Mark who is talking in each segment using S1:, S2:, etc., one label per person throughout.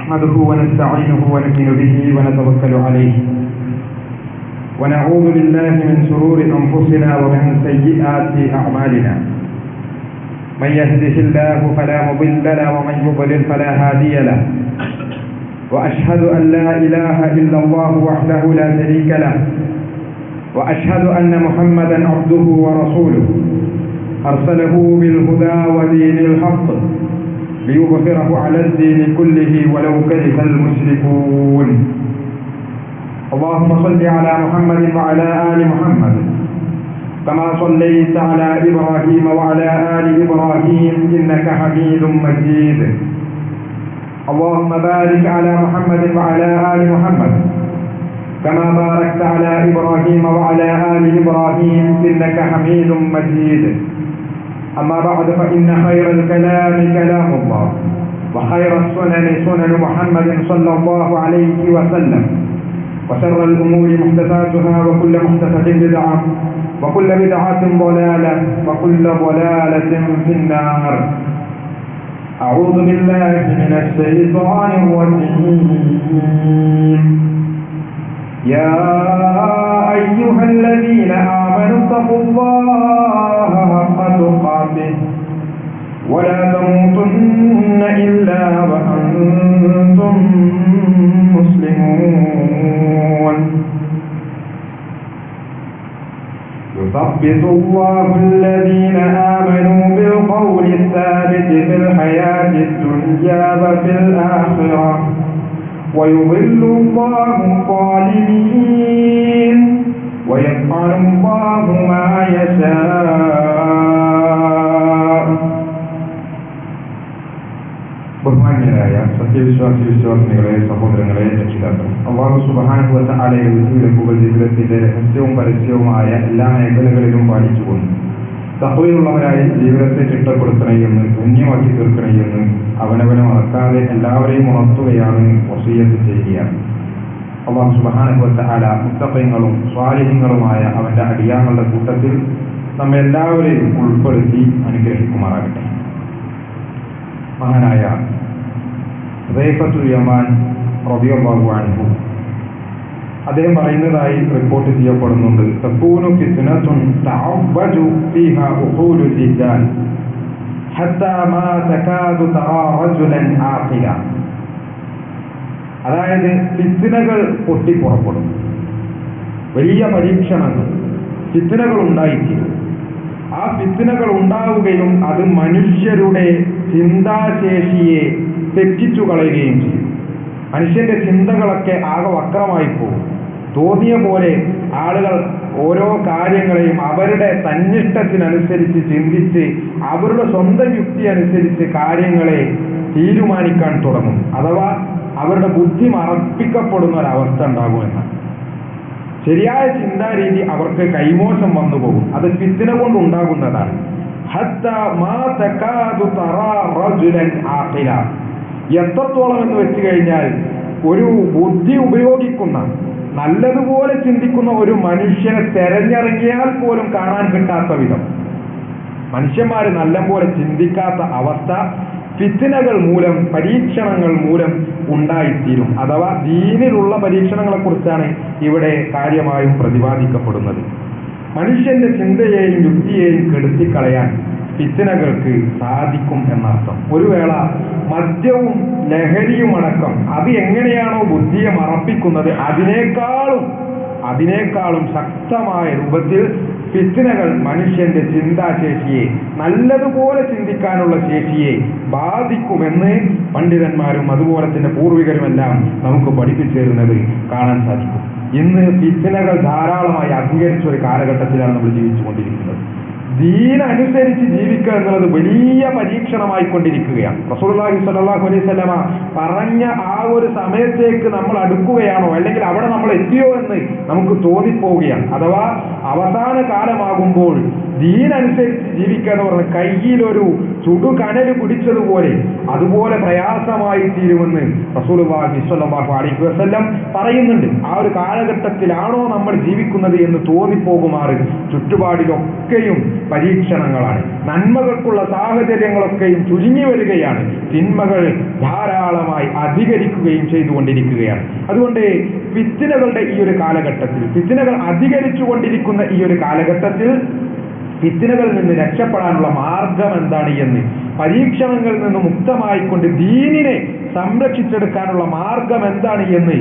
S1: نحمده ونستعينه ونؤمن به ونتوكل عليه ونعوذ بالله من شرور أنفسنا ومن سيئات أعمالنا من يهده الله فلا مضل له ومن يضلل فلا هادي له وأشهد أن لا إله إلا الله وحده لا شريك له وأشهد أن محمدا عبده ورسوله أرسله بالهدى ودين الحق ليظهره على الدين كله ولو كره المشركون. اللهم صل على محمد وعلى آل محمد كما صليت على إبراهيم وعلى آل إبراهيم إنك حميد مجيد. اللهم بارك على محمد وعلى آل محمد كما باركت على إبراهيم وعلى آل إبراهيم إنك حميد مجيد. أما بعد فإن خير الكلام كلام الله وخير السنن سنن محمد صلى الله عليه وسلم وشر الأمور محدثاتها وكل محدثة بدعة وكل بدعة ضلالة وكل ضلالة في النار. أعوذ بالله من الشيطان الرجيم. يا أيها الذين آمنوا اتقوا الله حق تقاته ولا تموتن إلا وأنتم مسلمون. يثبت الله الذين آمنوا بالقول الثابت في الحياة الدنيا وفي الآخرة ويضل الله الظالمين ويفعل الله ما يشاء. ബഹുമാന്യരായ സത്യവിശ്വാസികളെ, സഹോദരങ്ങളെ, രക്ഷിതാക്കളെ, അല്ലാഹു സുബ്ഹാനഹു വ തആലയുടെ വിധിവിലക്കുകൾ ജീവിതത്തിന്റെ രഹസ്യവും പരസ്യവുമായ എല്ലാ മേഖലകളിലും പാലിച്ചുകൊണ്ട് തഖ്വയുള്ളവരായി ജീവിതത്തെ ചിട്ടപ്പെടുത്തണമെന്ന്, പുണ്യമാക്കി തീർക്കണമെന്ന് അവനവനെ മറക്കാതെ എല്ലാവരെയും ഉണർത്തുകയാണ്, വസിയ്യത്ത് ചെയ്യുകയാണ്. അല്ലാഹു സുബ്ഹാനഹു വ തആല മുത്തഖീങ്ങളും സ്വാലിഹീങ്ങളുമായ അവന്റെ അടിയാങ്ങളുടെ കൂട്ടത്തിൽ നമ്മെ എല്ലാവരെയും ഉൾപ്പെടുത്തി അനുഗ്രഹിക്കുമാറാകട്ടെ. മഹാനായ ഹുദൈഫത്തുൽ യമാൻ റളിയല്ലാഹു അൻഹു അദ്ദേഹം പറയുന്നതായി റിപ്പോർട്ട് ചെയ്യപ്പെടുന്നുണ്ട്. തകൂനു ഫിത്നതുൻ തഅബ്ബജു ഫീഹാ ഉഖൂലുൽ റിജാൽ ഹത്താ മാ തകാദു തറാ റജുലൻ ആഖില. അതായത് ഫിത്നകൾ പൊട്ടിപ്പുറപ്പെടും, വലിയ പരീക്ഷണങ്ങൾ, ഫിത്നകൾ ഉണ്ടായിത്തീരും. ആ ഫിത്നകൾ ഉണ്ടാവുകയും അത് മനുഷ്യരുടെ ചിന്താശേഷിയെ തെറ്റിച്ചു കളയുകയും ചെയ്യും. മനുഷ്യന്റെ ചിന്തകളൊക്കെ ആകെ വക്രമായി പോകും. തോന്നിയ പോലെ ആളുകൾ ഓരോ കാര്യങ്ങളെയും അവരുടെ തന്നിഷ്ടത്തിനനുസരിച്ച് ചിന്തിച്ച് അവരുടെ സ്വന്തം യുക്തി അനുസരിച്ച് കാര്യങ്ങളെ തീരുമാനിക്കാൻ തുടങ്ങും. അഥവാ അവരുടെ ബുദ്ധി മറപ്പിക്കപ്പെടുന്ന ഒരവസ്ഥ ഉണ്ടാകുമെന്നാണ്. ശരിയായ ചിന്താരീതി അവർക്ക് കൈമോശം വന്നു പോകും. അത് ഫിത്ന കൊണ്ടുണ്ടാകുന്നതാണ്. എത്രത്തോളം എന്ന് വെച്ച് കഴിഞ്ഞാൽ ഒരു ബുദ്ധി ഉപയോഗിക്കുന്ന, നല്ലതുപോലെ ചിന്തിക്കുന്ന ഒരു മനുഷ്യനെ തെരഞ്ഞിറങ്ങിയാൽ പോലും കാണാൻ കിട്ടാത്ത വിധം മനുഷ്യന്മാർ നല്ലപോലെ ചിന്തിക്കാത്ത അവസ്ഥ ഫിത്നകൾ മൂലം, പരീക്ഷണങ്ങൾ മൂലം ഉണ്ടായിത്തീരും. അഥവാ ദീനിലുള്ള പരീക്ഷണങ്ങളെ കുറിച്ചാണ് ഇവിടെ കാര്യമായും പ്രതിപാദിക്കപ്പെടുന്നത്. മനുഷ്യന്റെ ചിന്തയെയും യുക്തിയെയും കെടുത്തിക്കളയാൻ ഫിത്നകൾക്ക് സാധിക്കും എന്നർത്ഥം. ഒരു വേള മദ്യവും ലഹരിയുമടക്കം അത് എങ്ങനെയാണോ ബുദ്ധിയെ മറപ്പിക്കുന്നത്, അതിനേക്കാളും ശക്തമായ രൂപത്തിൽ ഫിത്നകൾ മനുഷ്യന്റെ ചിന്താശേഷിയെ, നല്ലതുപോലെ ചിന്തിക്കാനുള്ള ശേഷിയെ ബാധിക്കുമെന്ന് പണ്ഡിതന്മാരും അതുപോലെ തന്നെ പൂർവികരുമെല്ലാം നമുക്ക് പഠിപ്പിച്ചു തരുന്നത് കാണാൻ സാധിക്കും. ഇന്ന് ഫിത്നകൾ ധാരാളമായി അധികരിച്ച ഒരു കാലഘട്ടത്തിലാണ് നമ്മൾ ജീവിച്ചുകൊണ്ടിരിക്കുന്നത്. ദീനനുസരിച്ച് ജീവിക്കുക എന്നുള്ളത് വലിയ പരീക്ഷണമായിക്കൊണ്ടിരിക്കുകയാണ്. റസൂലുള്ളാഹി സ്വല്ലല്ലാഹു അലൈഹി വസല്ലമ പറഞ്ഞ ആ ഒരു സമയത്തേക്ക് നമ്മൾ അടുക്കുകയാണോ, അല്ലെങ്കിൽ അവിടെ നമ്മൾ എത്തിയോ എന്ന് നമുക്ക് തോന്നിപ്പോവുകയാണ്. അഥവാ അവസാന കാലമാകുമ്പോൾ ദീനനുസരിച്ച് ജീവിക്കുക എന്ന് പറഞ്ഞ കയ്യിലൊരു ചുടുകനൽ പിടിച്ചതുപോലെ അതുപോലെ പ്രയാസമായി തീരുമെന്ന് റസൂലുള്ളാഹി സ്വല്ലല്ലാഹു അലൈഹി വസല്ലം പറയുന്നുണ്ട്. ആ ഒരു കാലഘട്ടത്തിലാണോ നമ്മൾ ജീവിക്കുന്നത് എന്ന് തോന്നിപ്പോകുമാറ് ചുറ്റുപാടിലൊക്കെയും പരീക്ഷണങ്ങളാണ്. നന്മകൾക്കുള്ള സാഹചര്യങ്ങളൊക്കെയും ചുരുങ്ങി വരികയാണ്, തിന്മകൾ ധാരാളമായി അധികരിക്കുകയും ചെയ്തുകൊണ്ടിരിക്കുകയാണ്. അതുകൊണ്ട് ഫിത്നകളുടെ ഈ ഒരു കാലഘട്ടത്തിൽ, ഫിത്നകൾ അധികരിച്ചു കൊണ്ടിരിക്കുന്ന ഈ ഒരു കാലഘട്ടത്തിൽ ഫിത്നകളിൽ നിന്ന് രക്ഷപ്പെടാനുള്ള മാർഗം എന്താണ് എന്ന്, പരീക്ഷണങ്ങളിൽ നിന്ന് മുക്തമായിക്കൊണ്ട് ദീനിനെ സംരക്ഷിച്ചെടുക്കാനുള്ള മാർഗം എന്താണ് എന്ന്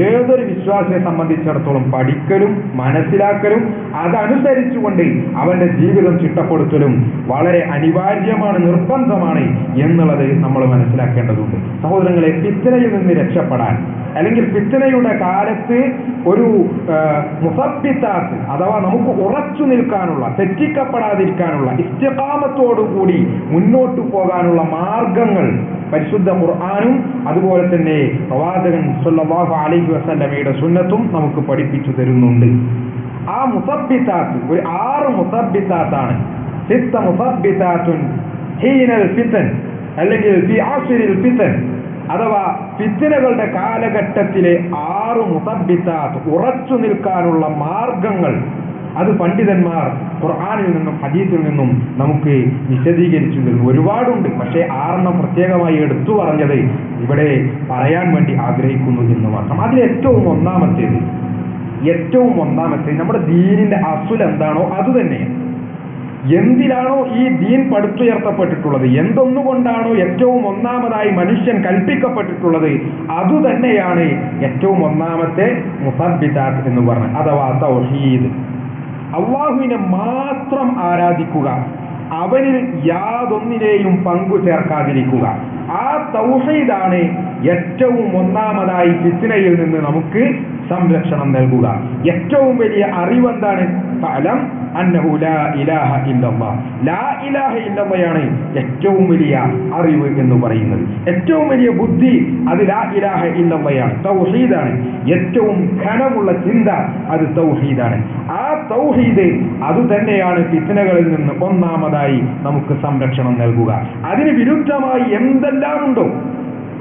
S1: ഏതൊരു വിശ്വാസിയെ സംബന്ധിച്ചിടത്തോളം പഠിക്കലും മനസ്സിലാക്കലും അതനുസരിച്ചുകൊണ്ട് അവന്റെ ജീവിതം ചിട്ടപ്പെടുത്തലും വളരെ അനിവാര്യമാണ്, നിർബന്ധമാണ് എന്നുള്ളത് നമ്മൾ മനസ്സിലാക്കേണ്ടതുണ്ട്. സഹോദരങ്ങളെ, ഫിത്നയിൽ നിന്ന് രക്ഷപ്പെടാൻ അല്ലെങ്കിൽ ഫിത്നയുടെ കാലത്ത് ഒരു മുസബ്ബിത്താത്ത് അഥവാ നമുക്ക് ഉറച്ചു നിൽക്കാനുള്ള, തെറ്റിക്കപ്പെടാതിരിക്കാനുള്ള, ഇസ്തിഖാമത്തോടുകൂടി മുന്നോട്ടു പോകാനുള്ള മാർഗങ്ങൾ പരിശുദ്ധ ഖുർആനും അതുപോലെ തന്നെ പ്രവാചകൻ സ്വല്ലല്ലാഹു അലൈഹി വസല്ലമയുടെ സുന്നത്തും നമുക്ക് പഠിപ്പിച്ചു തരുന്നുണ്ട്. ആ മുസബ്ബിത്താത്ത് ഒരു 6 മുസബ്ബിത്താത്താണ്. സിത്ത മുസബ്ബിത്താത്തുൻ ഹീനൽ ഫിതൻ അല്ലെങ്കിൽ ഫി ആസിരിൽ ഫിതൻ, അഥവാ ഫിത്നകളുടെ കാലഘട്ടത്തിലെ 6 മുസബ്ബിത്താത്ത്, ഉറച്ചു നിൽക്കാനുള്ള മാർഗങ്ങൾ. അത് പണ്ഡിതന്മാർ ഖുർആനിൽ നിന്നും ഹദീസിൽ നിന്നും നമുക്ക് വിശദീകരിച്ചു തരുന്നു. ഒരുപാടുണ്ട്, പക്ഷേ 6 പ്രത്യേകമായി എടുത്തു പറഞ്ഞത് ഇവിടെ പറയാൻ വേണ്ടി ആഗ്രഹിക്കുന്നു എന്ന് മാത്രം. അതിൽ ഏറ്റവും ഒന്നാമത്തേത് നമ്മുടെ ദീനിന്റെ അസുൽ എന്താണോ അത് തന്നെയാണ്. എന്തിലാണോ ഈ ദീൻ പടുത്തുയർത്തപ്പെട്ടിട്ടുള്ളത്, എന്തൊന്നുകൊണ്ടാണോ ഏറ്റവും ഒന്നാമതായി മനുഷ്യൻ കൽപ്പിക്കപ്പെട്ടിട്ടുള്ളത്, അതുതന്നെയാണ് ഏറ്റവും ഒന്നാമത്തെ മുസബ്ബിതാത്ത് എന്ന് പറഞ്ഞത്, അഥവാ തൗഹീദ്. അള്ളാഹുവിനെ മാത്രം ആരാധിക്കുക, അവനിൽ യാതൊന്നിനെയും പങ്കു ചേർക്കാതിരിക്കുക. ആ തൗഹീദാണ് ഏറ്റവും ഒന്നാമതായി ഫിത്നയിൽ നിന്ന് നമുക്ക് സംരക്ഷണം നൽകുക. ഏറ്റവും വലിയ അറിവെന്താണ്? ഫഅലം അന്നഹു ലാ ഇലാഹ ഇല്ലല്ലാഹ്. ലാ ഇലാഹ ഇല്ലല്ലാഹയാണ് ഏറ്റവും വലിയ അറിവ് എന്ന് പറയുന്നത്. ഏറ്റവും വലിയ ബുദ്ധി അത് ലാ ഇലാഹ ഇല്ലല്ലാഹയാണ്, തൗഹീദാണ്. ഏറ്റവും ഘനമുള്ള ചിന്ത അത് തൗഹീദാണ്. ആ തൗഹീദ് അത് തന്നെയാണ് ഫിത്നകളിൽ നിന്ന് ഒന്നാമതായി നമുക്ക് സംരക്ഷണം നൽകുക. അതിന് വിരുദ്ധമായി എന്തെല്ലാം ഉണ്ടോ,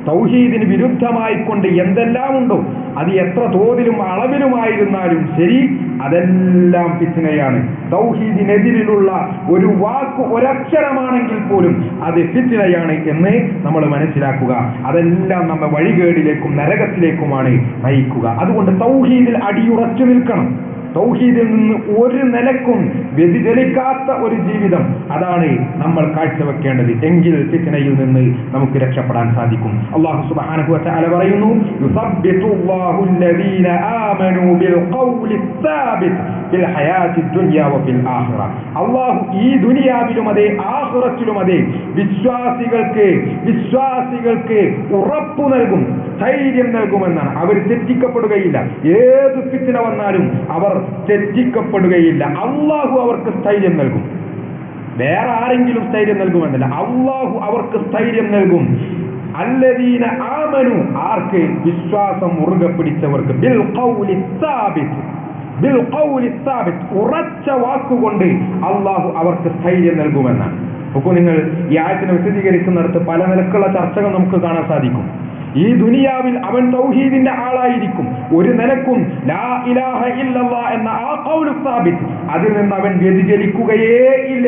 S1: തൗഹീദിന് വിരുദ്ധമായിക്കൊണ്ട് എന്തെല്ലാം ഉണ്ടോ, അത് എത്ര തോതിലും അളവിലുമായിരുന്നാലും ശരി, അതെല്ലാം ഫിത്നയാണ്. തൗഹീദിനെതിരിലുള്ള ഒരു വാക്ക്, ഒരക്ഷരമാണെങ്കിൽ പോലും അത് ഫിത്നയാണ് എന്ന് നമ്മൾ മനസ്സിലാക്കുക. അതെല്ലാം നമ്മെ വഴികേടിലേക്കും നരകത്തിലേക്കുമാണ് നയിക്കുക. അതുകൊണ്ട് തൗഹീദിൽ അടിയുറച്ചു നിൽക്കണം. തൗഹീദിൽ നിന്ന് ഒരു നിലക്കും വ്യതിചലിക്കാത്ത ഒരു ജീവിതം, അതാണ് നമ്മൾ കാഴ്ചവെക്കേണ്ടത്. എങ്കിൽ ഫിത്നയിൽ നിന്ന് നമുക്ക് രക്ഷപ്പെടാൻ സാധിക്കും. അല്ലാഹു സുബ്ഹാനഹു വ തആല പറയുന്നു, യുസബ്ബിതുല്ലാഹു അല്ലദീന ആമനൂ ബിൽ ഖൗലി സാബിത് ഫിൽ ഹയാത്തി ദുനിയ വ ഫിൽ ആഖിറ. അല്ലാഹു ഈ ദുനിയാവിലും അതെ ആഖിറത്തിലും അതെ വിശ്വാസികൾക്ക് ഉറപ്പു നൽകും, ധൈര്യം നൽകുമെന്നാണ്. അവർ തെറ്റിക്കപ്പെടുകയില്ല. ഏത് ഫിത്ന വന്നാലും അവർ തെറ്റിക്കപ്പെടുകയില്ല. അള്ളാഹു അവർക്ക് സ്ഥൈര്യം നൽകും. വേറെ ആരെങ്കിലും സ്ഥൈര്യം നൽകുമെന്നല്ല, അള്ളാഹു അവർക്ക് സ്ഥൈര്യം നൽകും. അല്ലദീന ആമനു, ആർക്ക്? വിശ്വാസം മുറുകെ പിടിച്ചവർക്ക്. ബിൽ ഖൗലി സാബിത്, ബിൽ ഖൗലി സാബിത്, ഉറച്ച വാക്കുകൊണ്ട് അള്ളാഹു അവർക്ക് സ്ഥൈര്യം നൽകുമെന്നാണ്. അപ്പോൾ നിങ്ങൾ ഈ ആയത്തിനെ വിശദീകരിക്കുന്നിടത്ത് പല നിലക്കുള്ള ചർച്ചകൾ നമുക്ക് കാണാൻ സാധിക്കും. ഈ ദുനിയാവിൽ അവൻ തൗഹീദിന്റെ ആളായിരിക്കും. ഒരു നിലക്കും ലാ ഇലാഹ ഇല്ലല്ലാഹ് എന്ന ആ ഖൗലു സാബിത്, അതിൽ നിന്ന് അവൻ വ്യതിചലിക്കുകയേ ഇല്ല.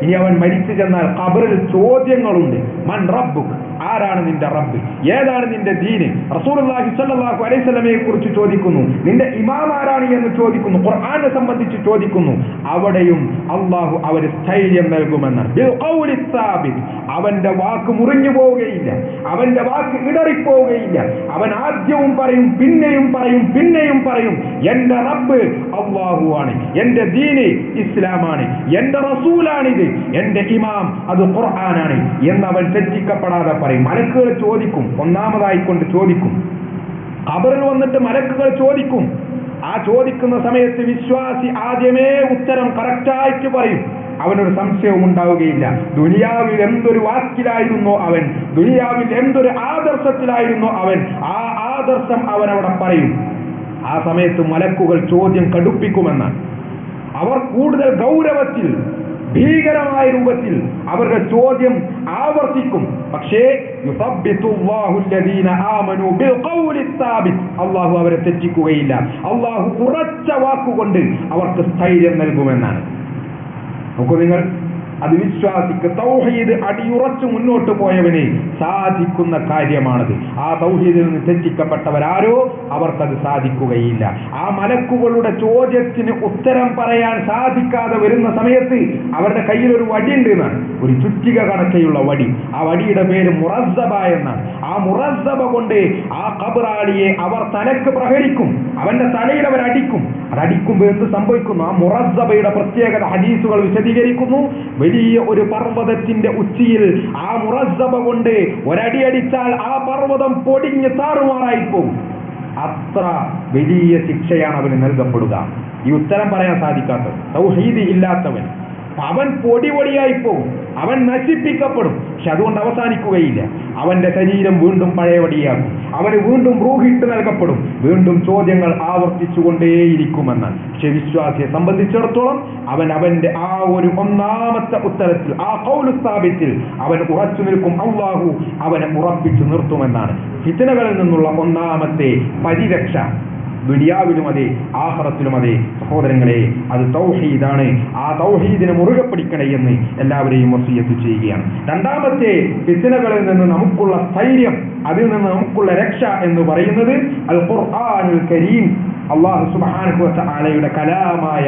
S1: ഇനി അവൻ മരിച്ചു ചെന്നാൽ ഖബറിൽ ചോദ്യങ്ങളുണ്ട്. മൻ റബ്ബുക്, ആരാണ് നിന്റെ റബ്ബ്, ഏതാണ് നിന്റെ ദീന്? റസൂലുള്ളാഹി സ്വല്ലല്ലാഹു അലൈഹി വസല്ലമയെ കുറിച്ച് ചോദിക്കുന്നു. നിന്റെ ഇമാം ആരാണ് എന്ന് ചോദിക്കുന്നു. ഖുർആനെ സംബന്ധിച്ച് ചോദിക്കുന്നു. അവിടെയും അള്ളാഹു അവന് സ്ഥൈര്യം നൽകുമെന്നാണ്. ബിൽ ഖൗലി സാബിത്, അവന്റെ വാക്ക് മുറിഞ്ഞു പോവുകയില്ല, അവന്റെ വാക്ക് ഇടറിപ്പോവുകയില്ല. അവൻ ആദ്യവും പറയും, പിന്നെയും പറയും, പിന്നെയും പറയും, എന്റെ റബ്ബ് അള്ളാഹു ആണ്, എന്റെ ദീന് ഇസ്ലാമാണ്, എന്റെ റസൂലാണിത്, എന്റെ ഇമാം അത് ഖുർആനാണ് എന്നവൻ തെറ്റിക്കപ്പെടാതെ പറയും. മലക്കുകൾ ചോദിക്കും, ഒന്നാമതായിക്കൊണ്ട് ചോദിക്കും. ഖബറിൽ വന്നിട്ട് മലക്കുകൾ ചോദിക്കും. ആ ചോദിക്കുന്ന സമയത്ത് വിശ്വാസി ആദ്യമേ ഉത്തരം കറക്റ്റായിട്ട് പറയും. അവനൊരു സംശയവും ഉണ്ടാവുകയില്ല. ദുനിയാവിൽ എന്തൊരു വാക്കിലായിരുന്നോ അവൻ, ദുനിയാവിൽ എന്തൊരു ആദർശത്തിലായിരുന്നോ അവൻ, ആ ആദർശം അവൻ അവിടെ പറയും. ആ സമയത്ത് മലക്കുകൾ ചോദ്യം കടുപ്പിക്കുമെന്നാണ്. അവർ കൂടുതൽ ഗൗരവത്തിൽ ഭീകരമായ രൂപത്തിൽ അവരുടെ ചോദ്യം ആവർത്തിക്കും. പക്ഷേ അള്ളാഹു അവരെ തെറ്റിക്കുകയില്ല. അള്ളാഹു ഉറച്ച വാക്കുകൊണ്ട് അവർക്ക് സ്ഥൈര്യം നൽകുമെന്നാണ്. നോക്കൂ നിങ്ങൾ, അത് വിശ്വാസിക്ക് തൗഹീദ് അടിയുറച്ചു മുന്നോട്ട് പോയവന് സാധിക്കുന്ന കാര്യമാണത്. ആ തൗഹീദിൽ നിന്ന് തെറ്റിക്കപ്പെട്ടവരാരോ അവർക്കത് സാധിക്കുകയില്ല. ആ മലക്കുകളുടെ ചോദ്യത്തിന് ഉത്തരം പറയാൻ സാധിക്കാതെ വരുന്ന സമയത്ത് അവരുടെ കയ്യിൽ ഒരു വടിയുണ്ട് എന്നാണ്, ഒരു ചുറ്റിക കണക്കെയുള്ള വടി. ആ വടിയുടെ പേര് മുറസ്സബ എന്നാണ്. ആ മുറസ്സബ കൊണ്ട് ആ ഖബറാളിയെ അവർ തലക്ക് പ്രഹരിക്കും, അവന്റെ തലയിൽ അവരടിക്കും. അതടിക്കുമ്പോൾ എന്ത് സംഭവിക്കുന്നു? ആ മുറസ്സബയുടെ പ്രത്യേകത ഹദീസുകൾ വിശദീകരിക്കുന്നു. വലിയ ഒരു പർവ്വതത്തിന്റെ ഉച്ചിയിൽ ആ മുറസ്സബ കൊണ്ട് ഒരടി അടിച്ചാൽ ആ പർവ്വതം പൊടിഞ്ഞ് താറുമാറായി പോകും. അത്ര വലിയ ശിക്ഷയാണ് അവന് നൽകപ്പെടുക. ഈ ഉത്തരം പറയാൻ സാധിക്കാത്തവൻ, തൗഹീദ് ഇല്ലാത്തവൻ, അവൻ പൊടിയായി പോകും, അവൻ നശിപ്പിക്കപ്പെടും. പക്ഷെ അതുകൊണ്ട് അവസാനിക്കുകയില്ല. അവന്റെ ശരീരം വീണ്ടും പഴയപടിയാകും, അവന് വീണ്ടും റൂഹിട്ട് നൽകപ്പെടും, വീണ്ടും ചോദ്യങ്ങൾ ആവർത്തിച്ചുകൊണ്ടേയിരിക്കുമെന്നാണ്. പക്ഷെ വിശ്വാസിയെ സംബന്ധിച്ചിടത്തോളം അവന്റെ ആ ഒരു ഒന്നാമത്തെ ഉത്തരത്തിൽ, ആ ഖൗലു സാബിത്തിൽ അവൻ ഉറച്ചു നിൽക്കും. അല്ലാഹു അവനെ ഉറപ്പിച്ചു നിർത്തുമെന്നാണ്. ഫിത്നകളിൽ നിന്നുള്ള ഒന്നാമത്തെ പരിരക്ഷ ദുനിയാവിലും അതെ, ആഖിറത്തിലും അതെ. സഹോദരങ്ങളെ, അത് തൗഹീദാണ്. ആ തൗഹീദിനെ മുറുകെ പിടിക്കണേ എന്ന് എല്ലാവരെയും വസിയ്യത്ത് ചെയ്യുകയാണ്. രണ്ടാമത്തെ ഫിത്നകളിൽ നിന്ന് നമുക്കുള്ള സ്ഥൈര്യം, അതിൽ നിന്ന് നമുക്കുള്ള രക്ഷ എന്ന് പറയുന്നത് അൽ ഖുർആനുൽ കരീം, അല്ലാഹു സുബ്ഹാനഹു വ തആലയുടെ കലാമായ,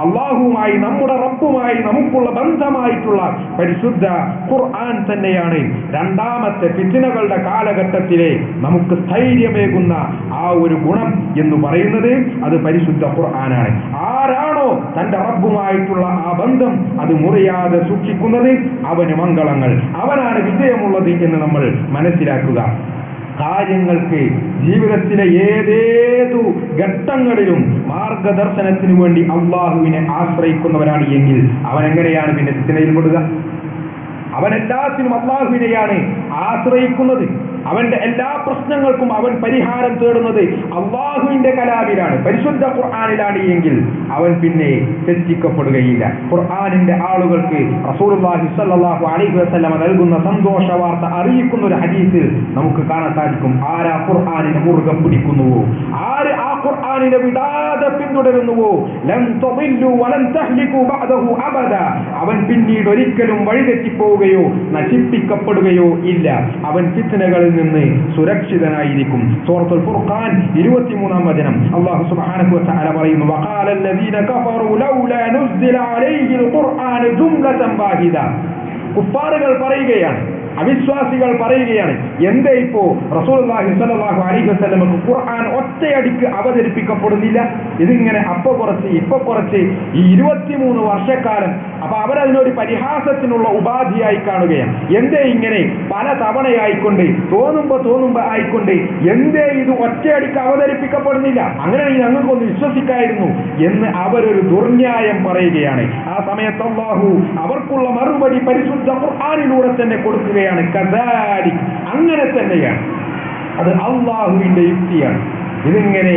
S1: അള്ളാഹുവുമായി, നമ്മുടെ റബ്ബുമായി നമുക്കുള്ള ബന്ധമായിട്ടുള്ള പരിശുദ്ധ ഖുർആൻ തന്നെയാണ് രണ്ടാമത്തെ ഫിത്നകളുടെ കാലഘട്ടത്തിലെ നമുക്ക് സ്ഥൈര്യമേകുന്ന ആ ഒരു ഗുണം എന്ന് പറയുന്നത്. അത് പരിശുദ്ധ ഖുർആനാണ്. ആരാണോ തന്റെ റബ്ബുമായിട്ടുള്ള ആ ബന്ധം അത് മുറിയാതെ സൂക്ഷിക്കുന്നത് അവന് മംഗളങ്ങൾ, അവനാണ് വിജയമുള്ളത് എന്ന് നമ്മൾ മനസ്സിലാക്കുക. കാര്യങ്ങൾക്ക് ജീവിതത്തിലെ ഏതേതു ഘട്ടങ്ങളിലും മാർഗദർശനത്തിനു വേണ്ടി അള്ളാഹുവിനെ ആശ്രയിക്കുന്നവരാണ് എങ്കിൽ അവൻ എങ്ങനെയാണ് പിന്നെ ഫിത്നയിൽപ്പെടുക? അവൻ എല്ലാത്തിനും അള്ളാഹുവിനെയാണ് ആശ്രയിക്കുന്നത്. അവന്റെ എല്ലാ പ്രശ്നങ്ങൾക്കും അവൻ പരിഹാരം തേടുന്നത് അള്ളാഹുവിന്റെ കലാമിലാണ്, പരിശുദ്ധ ഖുർആനിലാണ് എങ്കിൽ അവൻ പിന്നെ തെറ്റിക്കപ്പെടുകയില്ല. ഖുർആനിന്റെ ആളുകൾക്ക് റസൂലുള്ളാഹി സ്വല്ലല്ലാഹു അലൈഹി വസല്ലം നൽകുന്ന സന്തോഷ വാർത്ത അറിയിക്കുന്ന ഒരു ഹദീസിൽ നമുക്ക് കാണാൻ സാധിക്കും. ആരാ ഖുർആനിനെ മുറുകെ പിടിക്കുന്നുവോ, ആര് ആ ഖുർആനിനെ വിടാതെ പിന്തുടരുന്നുവോ, ലൻ തദില്ലു വലൻ തഹ്ലികു ബഅദഹു അബദ, അവൻ പിന്നീട് ഒരിക്കലും വഴിതെറ്റിപ്പോവുകയോ നശിപ്പിക്കപ്പെടുകയോ ഇല്ല. അവൻ ഫിത്നകളിൽ നിന്ന് സുരക്ഷിതനായിരിക്കും. സൂറത്തുൽ ഫുർഖാൻ 23-ാം വചനം അല്ലാഹു സുബ്ഹാനഹു വ തആല പറയുന്നു, വഖാല അല്ലദീന കഫറു ലൗലാ നുസ്സില അലൈഹിൽ ഖുർആൻ ജുംലതൻ വാഹിദ. കുഫാറുകൾ പറയുകയാണ്, അവിശ്വാസികൾ പറയുകയാണ്, എന്തേ ഇപ്പോ റസൂലുള്ളാഹി സ്വല്ലല്ലാഹു അലൈഹി വസല്ലമക്ക് ഖുർആൻ ഒറ്റയടിക്ക് അവതരിപ്പിക്കപ്പെടുന്നില്ല? ഇതിങ്ങനെ അപ്പൊ കുറച്ച് ഇപ്പൊ കുറച്ച് ഈ 23 വർഷക്കാലം. അപ്പൊ അവരതിനൊരു പരിഹാസത്തിനുള്ള ഉപാധിയായി കാണുകയാണ്. എന്തേ ഇങ്ങനെ പല തവണയായിക്കൊണ്ട് തോന്നുമ്പോ ആയിക്കൊണ്ട് എന്തേ ഇത് ഒറ്റയടിക്ക് അവതരിപ്പിക്കപ്പെടുന്നില്ല? അങ്ങനെ ഞങ്ങൾക്കൊന്ന് വിശ്വസിക്കായിരുന്നു എന്ന് അവരൊരു ദുർന്യായം പറയുകയാണ്. ആ സമയത്ത് അല്ലാഹു അവർക്കുള്ള മറുപടി പരിശുദ്ധ ഖുർആനിലൂടെ തന്നെ കൊടുക്കുക. അങ്ങനെ തന്നെയാണ്, അത് അള്ളാഹുവിന്റെ യുക്തിയാണ്. ഇതിങ്ങനെ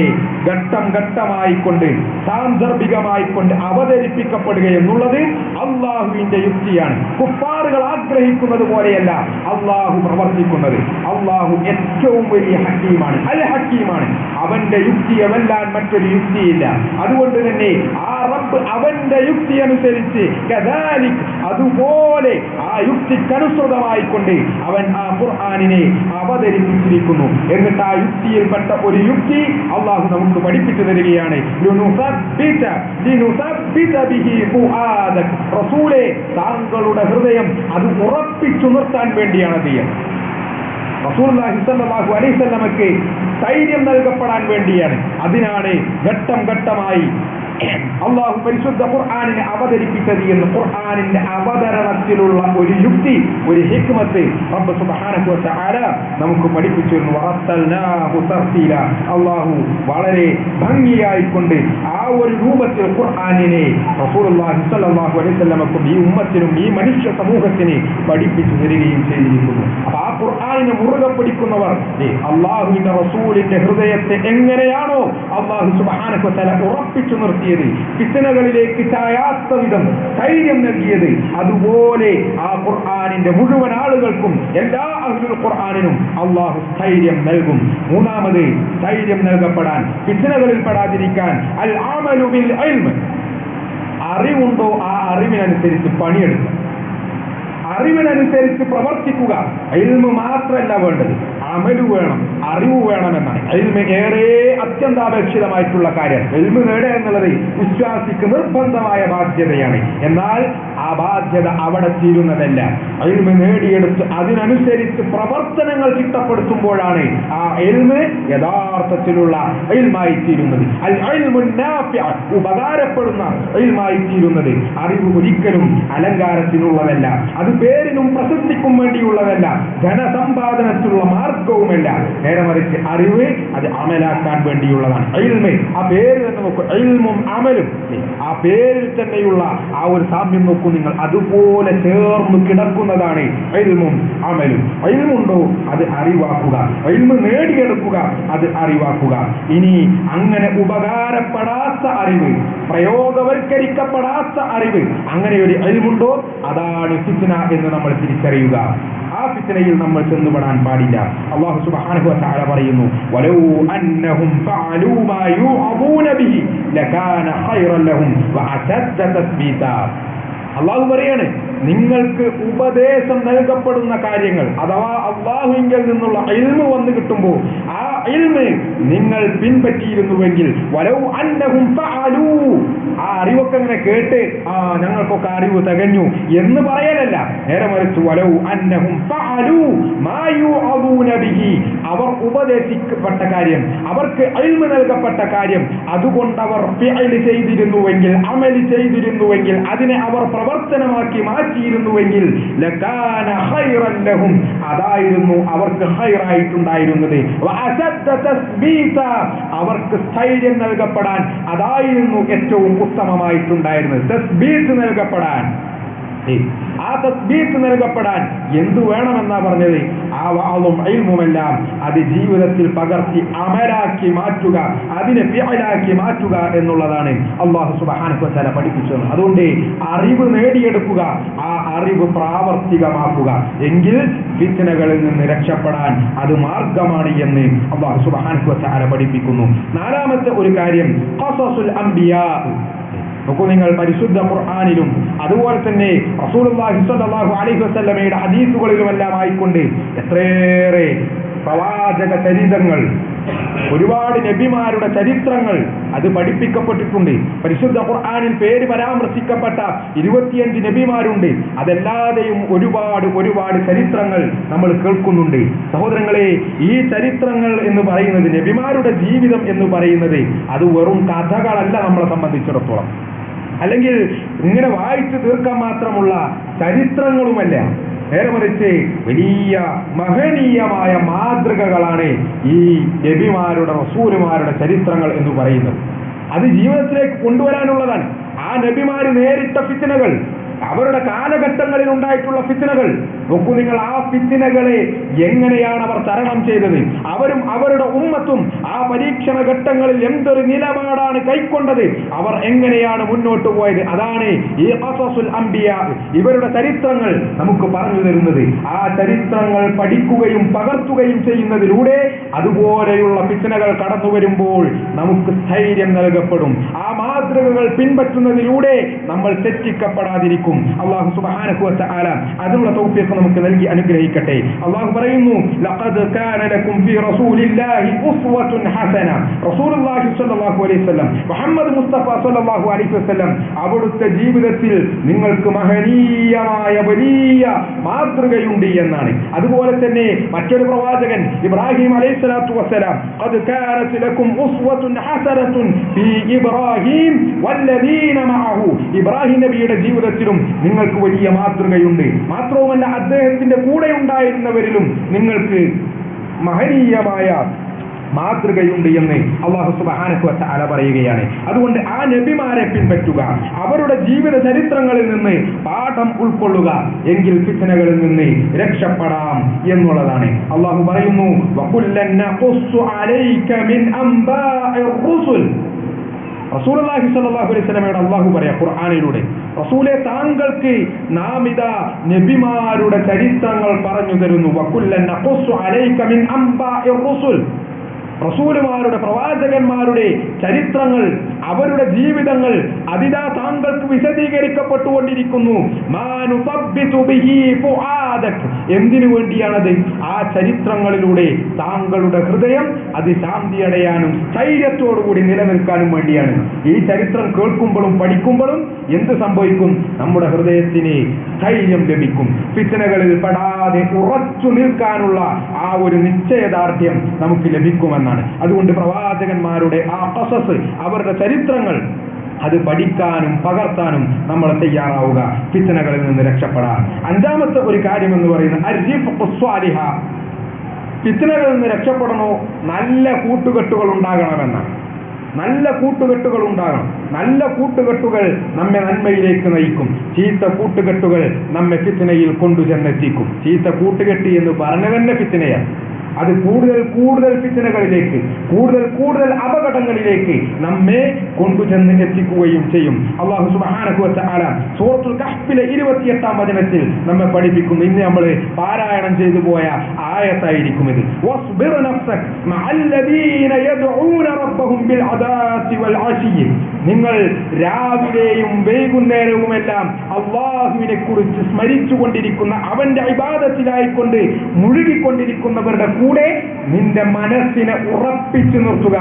S1: ഘട്ടം ഘട്ടമായിക്കൊണ്ട് സാന്ദർഭികമായിക്കൊണ്ട് അവതരിപ്പിക്കപ്പെടുക എന്നുള്ളത് അള്ളാഹുവിന്റെ യുക്തിയാണ്. കുഫാറുകൾ ആഗ്രഹിക്കുന്നത് പോലെയല്ല അള്ളാഹു പ്രവർത്തിക്കുന്നത്. അള്ളാഹു ഏറ്റവും വലിയ ഹക്കീമാണ്, അൽ ഹക്കീമാണ്. അവന്റെ യുക്തിയവല്ലാൻ മറ്റൊരു യുക്തിയില്ല. അതുകൊണ്ട് തന്നെ ആ റബ്ബ് അവന്റെ യുക്തി അനുസരിച്ച് അതുപോലെ ആ യുക്തിക്കനുസൃതമായിക്കൊണ്ട് അവൻ ആ ഖുർആനിനെ അവതരിപ്പിച്ചിരിക്കുന്നു. എന്നിട്ട് ആ യുക്തിയിൽപ്പെട്ട ഒരു യുക്തി അള്ളാഹു നമുക്ക് പഠിപ്പിച്ചു തരികയാണ്. റസൂലേ, താങ്കളുടെ ഹൃദയം അത് ഉറപ്പിച്ചു നിർത്താൻ വേണ്ടിയാണ് അത്. റസൂലുള്ളാഹി സ്വല്ലല്ലാഹു അലൈഹി വസല്ലമക്ക് ധൈര്യം നൽകപ്പെടാൻ വേണ്ടിയാണ്. അതിനാണ് ഘട്ടം ഘട്ടമായി അള്ളാഹു പരിശുദ്ധ ഖുർആനിനെ അവതരിപ്പിച്ചത് എന്ന് ഖുർആനിന്റെ അവതരണത്തിലുള്ള ഒരു യുക്തി, ഒരു ഹിക്മത്ത് റബ്ബ് സുബ്ഹാനഹു വ തആല നമുക്ക് പഠിപ്പിച്ചിരുന്നു. വറത്തൽനാഹു തർത്തീല. അള്ളാഹു വളരെ ഭംഗിയായിക്കൊണ്ട് ആ ഒരു രൂപത്തിൽ ഖുർആനിനെ റസൂലുള്ളാഹി സ്വല്ലല്ലാഹു അലൈഹി വസല്ലമക്കും ഈ ഉമ്മത്തിനും ഈ മനുഷ്യ സമൂഹത്തിന് പഠിപ്പിച്ചു തരികയും ചെയ്തിരിക്കുന്നു. അപ്പൊ ആ ഖുർആനിനെ മുറുകെ പിടിക്കുന്നവർ അള്ളാഹുവിന്റെ റസൂലിന്റെ ഹൃദയത്തെ എങ്ങനെയാണോ അള്ളാഹു സുബ്ഹാനഹു വ തആല ഉറപ്പിച്ചു നിർത്തി രക്ഷപ്പെടുത്തിയത്, ഫിത്നകളിലേക്ക് ചായാത്ത വിധം ധൈര്യം നൽകിയത്, അതുപോലെ ആ ഖുർആനിന്റെ മുഴുവൻ ആളുകൾക്കും എല്ലാ അഹ്ലുൽ ഖുർആനിനും അള്ളാഹു ധൈര്യം നൽകും. മൂന്നാമത് ധൈര്യം നൽകപ്പെടാൻ, ഫിത്നകളിൽ പെടാതിരിക്കാൻ അൽ അമലു ബിൽ ഇൽമ്, അറിവുണ്ടോ ആ അറിവിനനുസരിച്ച് പണിയെടുക്കുക, അറിവിനനുസരിച്ച് പ്രവർത്തിക്കുക. ഇൽമ് മാത്രമല്ല വേണ്ടത്, അമല് വേണം, അറിവ് വേണമെന്നാണ്. ഇൽമ് ഏറെ അത്യന്താപേക്ഷിതമായിട്ടുള്ള കാര്യം. ഇൽമ് നേടുക എന്നുള്ളത് വിശ്വാസിക്ക് നിർബന്ധമായ ബാധ്യതയാണ്. എന്നാൽ ആ ബാധ്യത അവിടെ തീരുന്നതല്ല. ഇൽമ് നേടിയെടുത്ത് അതിനനുസരിച്ച് പ്രവർത്തനങ്ങൾ ചിട്ടപ്പെടുത്തുമ്പോഴാണ് ആ ഇൽമ് യഥാർത്ഥത്തിലുള്ള ഇൽമായി തീരുന്നത്. അൽ ഇൽമു നാഫിഅ, ഉപകാരപ്പെടുന്ന ഇൽമായി തീരുന്നത്. അറിവ് ഒരിക്കലും അലങ്കാരത്തിനുള്ളതല്ല, അത് പേരിനും പ്രസിദ്ധിക്കും വേണ്ടിയുള്ളതല്ല, ധനസമ്പാദനത്തിലുള്ള മാർഗവുമല്ല. നേരെ മറിച്ച് അറിവ് അത് അമലാക്കാൻ വേണ്ടിയുള്ളതാണ്. ഇൽമ്, ആ പേര് തന്നെ നോക്കൂ, ഇൽമും അമലും, ആ പേരിൽ തന്നെയുള്ള ആ ഒരു സാമ്യം നോക്കൂ നിങ്ങൾ, അതുപോലെ ചേർന്ന് കിടക്കുന്നതാണ് ഇൽമും അമലും. ഇൽമുണ്ടോ അത് അറിവാക്കുക, ഇൽമ് നേടിയെടുക്കുക, അത് അറിവാക്കുക. ഇനി അങ്ങനെ ഉപകാരപ്പെടാത്ത അറിവ്, പ്രയോഗവൽക്കരിക്കപ്പെടാത്ത അറിവ്, അങ്ങനെ ഒരു ഇൽമുണ്ടോ അതാണ് ഫിത്ന എന്ന് നമ്മൾ തിരിച്ചറിയുക. ആ ഫിത്നയിൽ നമ്മൾ ചെന്നുപെടാൻ പാടില്ല. അല്ലാഹു സുബ്ഹാനഹു വ തആല പറയുന്നു, വലൗ അന്നഹും ഫഅലൂ മാ യുഅദൂന ബിഹി ലകാന ഖൈറൻ ലഹും വഅശദ്ദ തസ്ബീതാ. അള്ളാഹു പറയാണ്, നിങ്ങൾക്ക് ഉപദേശം നൽകപ്പെടുന്ന കാര്യങ്ങൾ അഥവാ അള്ളാഹുവിങ്കിൽ നിന്നുള്ള ഇൽമ് വന്നു കിട്ടുമ്പോൾ ആ ഇൽമ് നിങ്ങൾ പിൻപറ്റിയിരുന്നുവെങ്കിൽ, വലൗ അന്നഹും ഫഅലൂ, ആ അറിവൊക്കെ ഇങ്ങനെ കേട്ട് ഞങ്ങൾക്കൊക്കെ അറിവ് തികഞ്ഞു എന്ന് പറയലല്ല, നേരെ മറിച്ച് വലൗ അന്നഹും ഫഅലൂ മാ യുഅദൂന ബിഹി, അവർ ഉപദേശിക്കപ്പെട്ട കാര്യം, അവർക്ക് ഇൽമ് നൽകപ്പെട്ട കാര്യം, അതുകൊണ്ട് അവർ ഫിഅൽ ചെയ്തിരുന്നുവെങ്കിൽ, അമൽ ചെയ്തിരുന്നുവെങ്കിൽ, അതിനെ അവർ പ്രവർത്തനമാക്കി മാറ്റിയിരുന്നുവെങ്കിൽ ലകാന ഖൈറൻ ലഹും, അതായിരുന്നു അവർക്ക് ഖൈറായിട്ടുണ്ടായിരുന്നത്. വഅശദ്ദ തസ്ബീത, അവർക്ക് സ്ഥൈര്യം നൽകപ്പെടാൻ അതായിരുന്നു ഏറ്റവും ഉത്തമമായിട്ടുണ്ടായിരുന്നത്. തസ്ബീത്ത് നൽകപ്പെടാൻ, ആ തസ്ബീത്ത് നൽകപ്പെടാൻ എന്തു വേണമെന്നാ പറഞ്ഞത്? ആ വഅളും ഇൽമുമെല്ലാം അത് ജീവിതത്തിൽ പകർത്തി അമലാക്കി മാറ്റുക, അതിനെ ഫിഅലാക്കി മാറ്റുക എന്നുള്ളതാണ് അല്ലാഹു സുബ്ഹാനഹു വ തആല പഠിപ്പിച്ചത്. അതുകൊണ്ട് അറിവ് നേടിയെടുക്കുക, ആ അറിവ് പ്രാവർത്തികമാക്കുക, എങ്കിൽ ഫിത്നകളിൽ നിന്ന് രക്ഷപ്പെടാൻ അത് മാർഗമാണ് എന്ന് അല്ലാഹു സുബ്ഹാനഹു വ തആല പഠിപ്പിക്കുന്നു. നാലാമത്തെ ഒരു കാര്യം ഖസസുൽ അംബിയാ. നോക്കൂ നിങ്ങൾ, പരിശുദ്ധ ഖുർആനിലും അതുപോലെ തന്നെ റസൂലുള്ളാഹി സ്വല്ലല്ലാഹു അലൈഹി വസല്ലമയുടെ ഹദീസുകളിലുമെല്ലാം ആയിക്കൊണ്ട് എത്രയേറെ പ്രവാചക ചരിതങ്ങൾ, ഒരുപാട് നബിമാരുടെ ചരിത്രങ്ങൾ അത് പഠിപ്പിക്കപ്പെട്ടിട്ടുണ്ട്. പരിശുദ്ധ ഖുർആനിൽ പേര് പരാമർശിക്കപ്പെട്ട 25 നബിമാരുണ്ട്. അതല്ലാതെയും ഒരുപാട് ചരിത്രങ്ങൾ നമ്മൾ കേൾക്കുന്നുണ്ട്. സഹോദരങ്ങളെ, ഈ ചരിത്രങ്ങൾ എന്ന് പറയുന്നത്, നബിമാരുടെ ജീവിതം എന്ന് പറയുന്നത് അത് വെറും കഥകളല്ല നമ്മളെ സംബന്ധിച്ചിടത്തോളം, അല്ലെങ്കിൽ ഇങ്ങനെ വായിച്ചു തീർക്കാൻ മാത്രമുള്ള ചരിത്രങ്ങളുമല്ല. നേരെ മറിച്ച് വലിയ മഹനീയമായ മാതൃകകളാണ് ഈ നബിമാരുടെ, റസൂലുമാരുടെ ചരിത്രങ്ങൾ എന്ന് പറയുന്നത്. അത് ജീവിതത്തിലേക്ക് കൊണ്ടുവരാനുള്ളതാണ്. ആ നബിമാര് നേരിട്ട ഫിത്നകൾ, അവരുടെ കാലഘട്ടങ്ങളിൽ ഉണ്ടായിട്ടുള്ള ഫിത്നകൾ നോക്കൂ നിങ്ങൾ, ആ ഫിത്നകളെ എങ്ങനെയാണ് അവർ തരണം ചെയ്തത്, അവരും അവരുടെ ഉമ്മത്തും ആ പരീക്ഷണ ഘട്ടങ്ങളിൽ എന്തൊരു നിലപാടാണ് കൈക്കൊണ്ടത്, അവർ എങ്ങനെയാണ് മുന്നോട്ട് പോയത്, അതാണ് ഈ ഖസസുൽ അംബിയാ, ഇവരുടെ ചരിത്രങ്ങൾ നമുക്ക് പറഞ്ഞു തരുന്നത്. ആ ചരിത്രങ്ങൾ പഠിക്കുകയും പകർത്തുകയും ചെയ്യുന്നതിലൂടെ അതുപോലെയുള്ള ഫിത്നകൾ കടന്നു വരുമ്പോൾ നമുക്ക് സ്ഥൈര്യം നൽകപ്പെടും. ആ മാതൃകകൾ പിൻപറ്റുന്നതിലൂടെ നമ്മൾ തെറ്റിക്കപ്പെടാതിരിക്കും. അല്ലാഹു സുബ്ഹാനഹു വ തആല അതിനുള്ള തൗഫീഖ് നമുക്ക് നൽകി അനുഗ്രഹിക്കട്ടെ. അല്ലാഹു പറയുന്നു, ലഖദ് കാന ലക്കും ഫീ റസൂലില്ലാഹി ഉസ്വത്തുൻ ഹസന. റസൂലുള്ളാഹി സ്വല്ലല്ലാഹു അലൈഹി വസല്ലം, മുഹമ്മദ് മുസ്തഫ സ്വല്ലല്ലാഹു അലൈഹി വസല്ലം, അവിടുത്തെ ജീവിതത്തിൽ നിങ്ങൾക്ക് മഹനീയമായ വലിയ മാതൃകയുണ്ട് എന്നാണ്. അതുപോലെ തന്നെ മറ്റൊരു പ്രവാചകൻ ഇബ്രാഹിം അലൈഹിസ്സലാത്തു വസ്സലാം, ഖദ് കാനത് ലക്കും ഉസ്വത്തുൻ ഹസനത്തുൻ ഫീ ഇബ്രാഹിം വല്ലദീന മഅഹു, ഇബ്രാഹിം നബിയുടെ ജീവിതത്തിലും നിങ്ങൾക്ക് വലിയ മാതൃകയുണ്ട്. മാത്രവുമല്ല, അദ്ദേഹത്തിന്റെ കൂടെ ഉണ്ടായിരുന്നവരിലും നിങ്ങൾക്ക് മഹനീയമായ മാതൃകയുണ്ട് എന്ന് അല്ലാഹു സുബ്ഹാനഹു വ തആല പറയുകയാണ്. അതുകൊണ്ട് ആ നബിമാരെ പിൻപറ്റുക, അവരുടെ ജീവിത ചരിത്രങ്ങളിൽ നിന്ന് പാഠം ഉൾക്കൊള്ളുക, എങ്കിൽ ഫിത്നകളിൽ നിന്ന് രക്ഷപ്പെടാം എന്നുള്ളതാണ്. അല്ലാഹു പറയുന്നു, വകുല്ലൻ നഖുസ്സു അലൈക മിൻ അംബാഇർ റുസുൽ, റസൂലുള്ളാഹി സ്വല്ലല്ലാഹു അലൈഹി വസല്ലമയോട് അല്ലാഹു പറയാ ഖുർആനിലൂടെ, റസൂലെ താങ്കൾക്ക് നാം ഇതാ നബിമാരുടെ ചരിത്രങ്ങൾ പറഞ്ഞു തരുന്നു. വകുല്ലൻ നഖുസ്സു അലൈക മിൻ അംബാഇർ റുസുൽ, റസൂലുമാരുടെ പ്രവാചകന്മാരുടെ ചരിത്രങ്ങൾ, അവരുടെ ജീവിതങ്ങൾ അതിതാ താങ്കൾക്ക് വിശദീകരിക്കപ്പെട്ടുകൊണ്ടിരിക്കുന്നു. എന്തിനു വേണ്ടിയാണത്? ആ ചരിത്രങ്ങളിലൂടെ താങ്കളുടെ ഹൃദയം അത് ശാന്തി അടയാനും സ്ഥൈര്യത്തോടുകൂടി നിലനിൽക്കാനും വേണ്ടിയാണ്. ഈ ചരിത്രം കേൾക്കുമ്പോഴും പഠിക്കുമ്പോഴും എന്ത് സംഭവിക്കും? നമ്മുടെ ഹൃദയത്തിന് സ്ഥൈര്യം ലഭിക്കും. ഫിത്നകളിൽ പെടാതെ ഉറച്ചു നിൽക്കാനുള്ള ആ ഒരു നിശ്ചയദാർഢ്യം നമുക്ക് ലഭിക്കുമെന്നാണ്. അതുകൊണ്ട് പ്രവാചകന്മാരുടെ ആ ഖസസ്, അവരുടെ ചരിത്രങ്ങൾ അത് പഠിക്കാനും പകർത്താനും നമ്മൾ തയ്യാറാവുക, ഫിത്നകളിൽ നിന്ന് രക്ഷപ്പെടാൻ. അഞ്ചാമത്തെ ഒരു കാര്യം എന്ന് പറയുന്നത് ഫിത്നകളിൽ നിന്ന് രക്ഷപ്പെടണോ, നല്ല കൂട്ടുകെട്ടുകൾ ഉണ്ടാകണമെന്നാണ്. നല്ല കൂട്ടുകെട്ടുകൾ ഉണ്ടാകണം. നല്ല കൂട്ടുകെട്ടുകൾ നമ്മെ നന്മയിലേക്ക് നയിക്കും. ചീത്ത കൂട്ടുകെട്ടുകൾ നമ്മെ ഫിത്നയിൽ കൊണ്ടുചെന്നെത്തിക്കും. ചീത്ത കൂട്ടുകെട്ട് എന്ന് പറഞ്ഞ തന്നെ ഫിത്നയാണ്. അത് കൂടുതൽ കൂടുതൽ ഫിത്നകളിലേക്ക്, കൂടുതൽ അപകടങ്ങളിലേക്ക് നമ്മെ കൊണ്ടുചെന്ന് എത്തിക്കുകയും ചെയ്യും. അല്ലാഹു സുബ്ഹാനഹു വ തആല സൂറത്തുൽ കഹ്ഫിലെ 28-ാം വചനത്തിൽ നമ്മെ പഠിപ്പിക്കുന്നു. ഇന്ന് നമ്മൾ പാരായണം ചെയ്തു പോയ ആയത്തായിരിക്കും ഇത്. വസ്ബിർ നഫ്സക മഅല്ലദീന യദ്ഊന റബ്ബഹും ബിൽ അദാത്തി വൽ അശിയ്യ, നിങ്ങൾ രാവിലെയും വൈകുന്നേരവുമെല്ലാം അല്ലാഹുവിനെ കുറിച്ച് സ്മരിച്ചുകൊണ്ടിരിക്കുന്ന, അവന്റെ ഇബാദത്തിലായിക്കൊണ്ട് മുഴുകിക്കൊണ്ടിരിക്കുന്നവരുടെ കൂടെ നിന്റെ മനസ്സിനെ ഉറപ്പിച്ചു നിർത്തുക.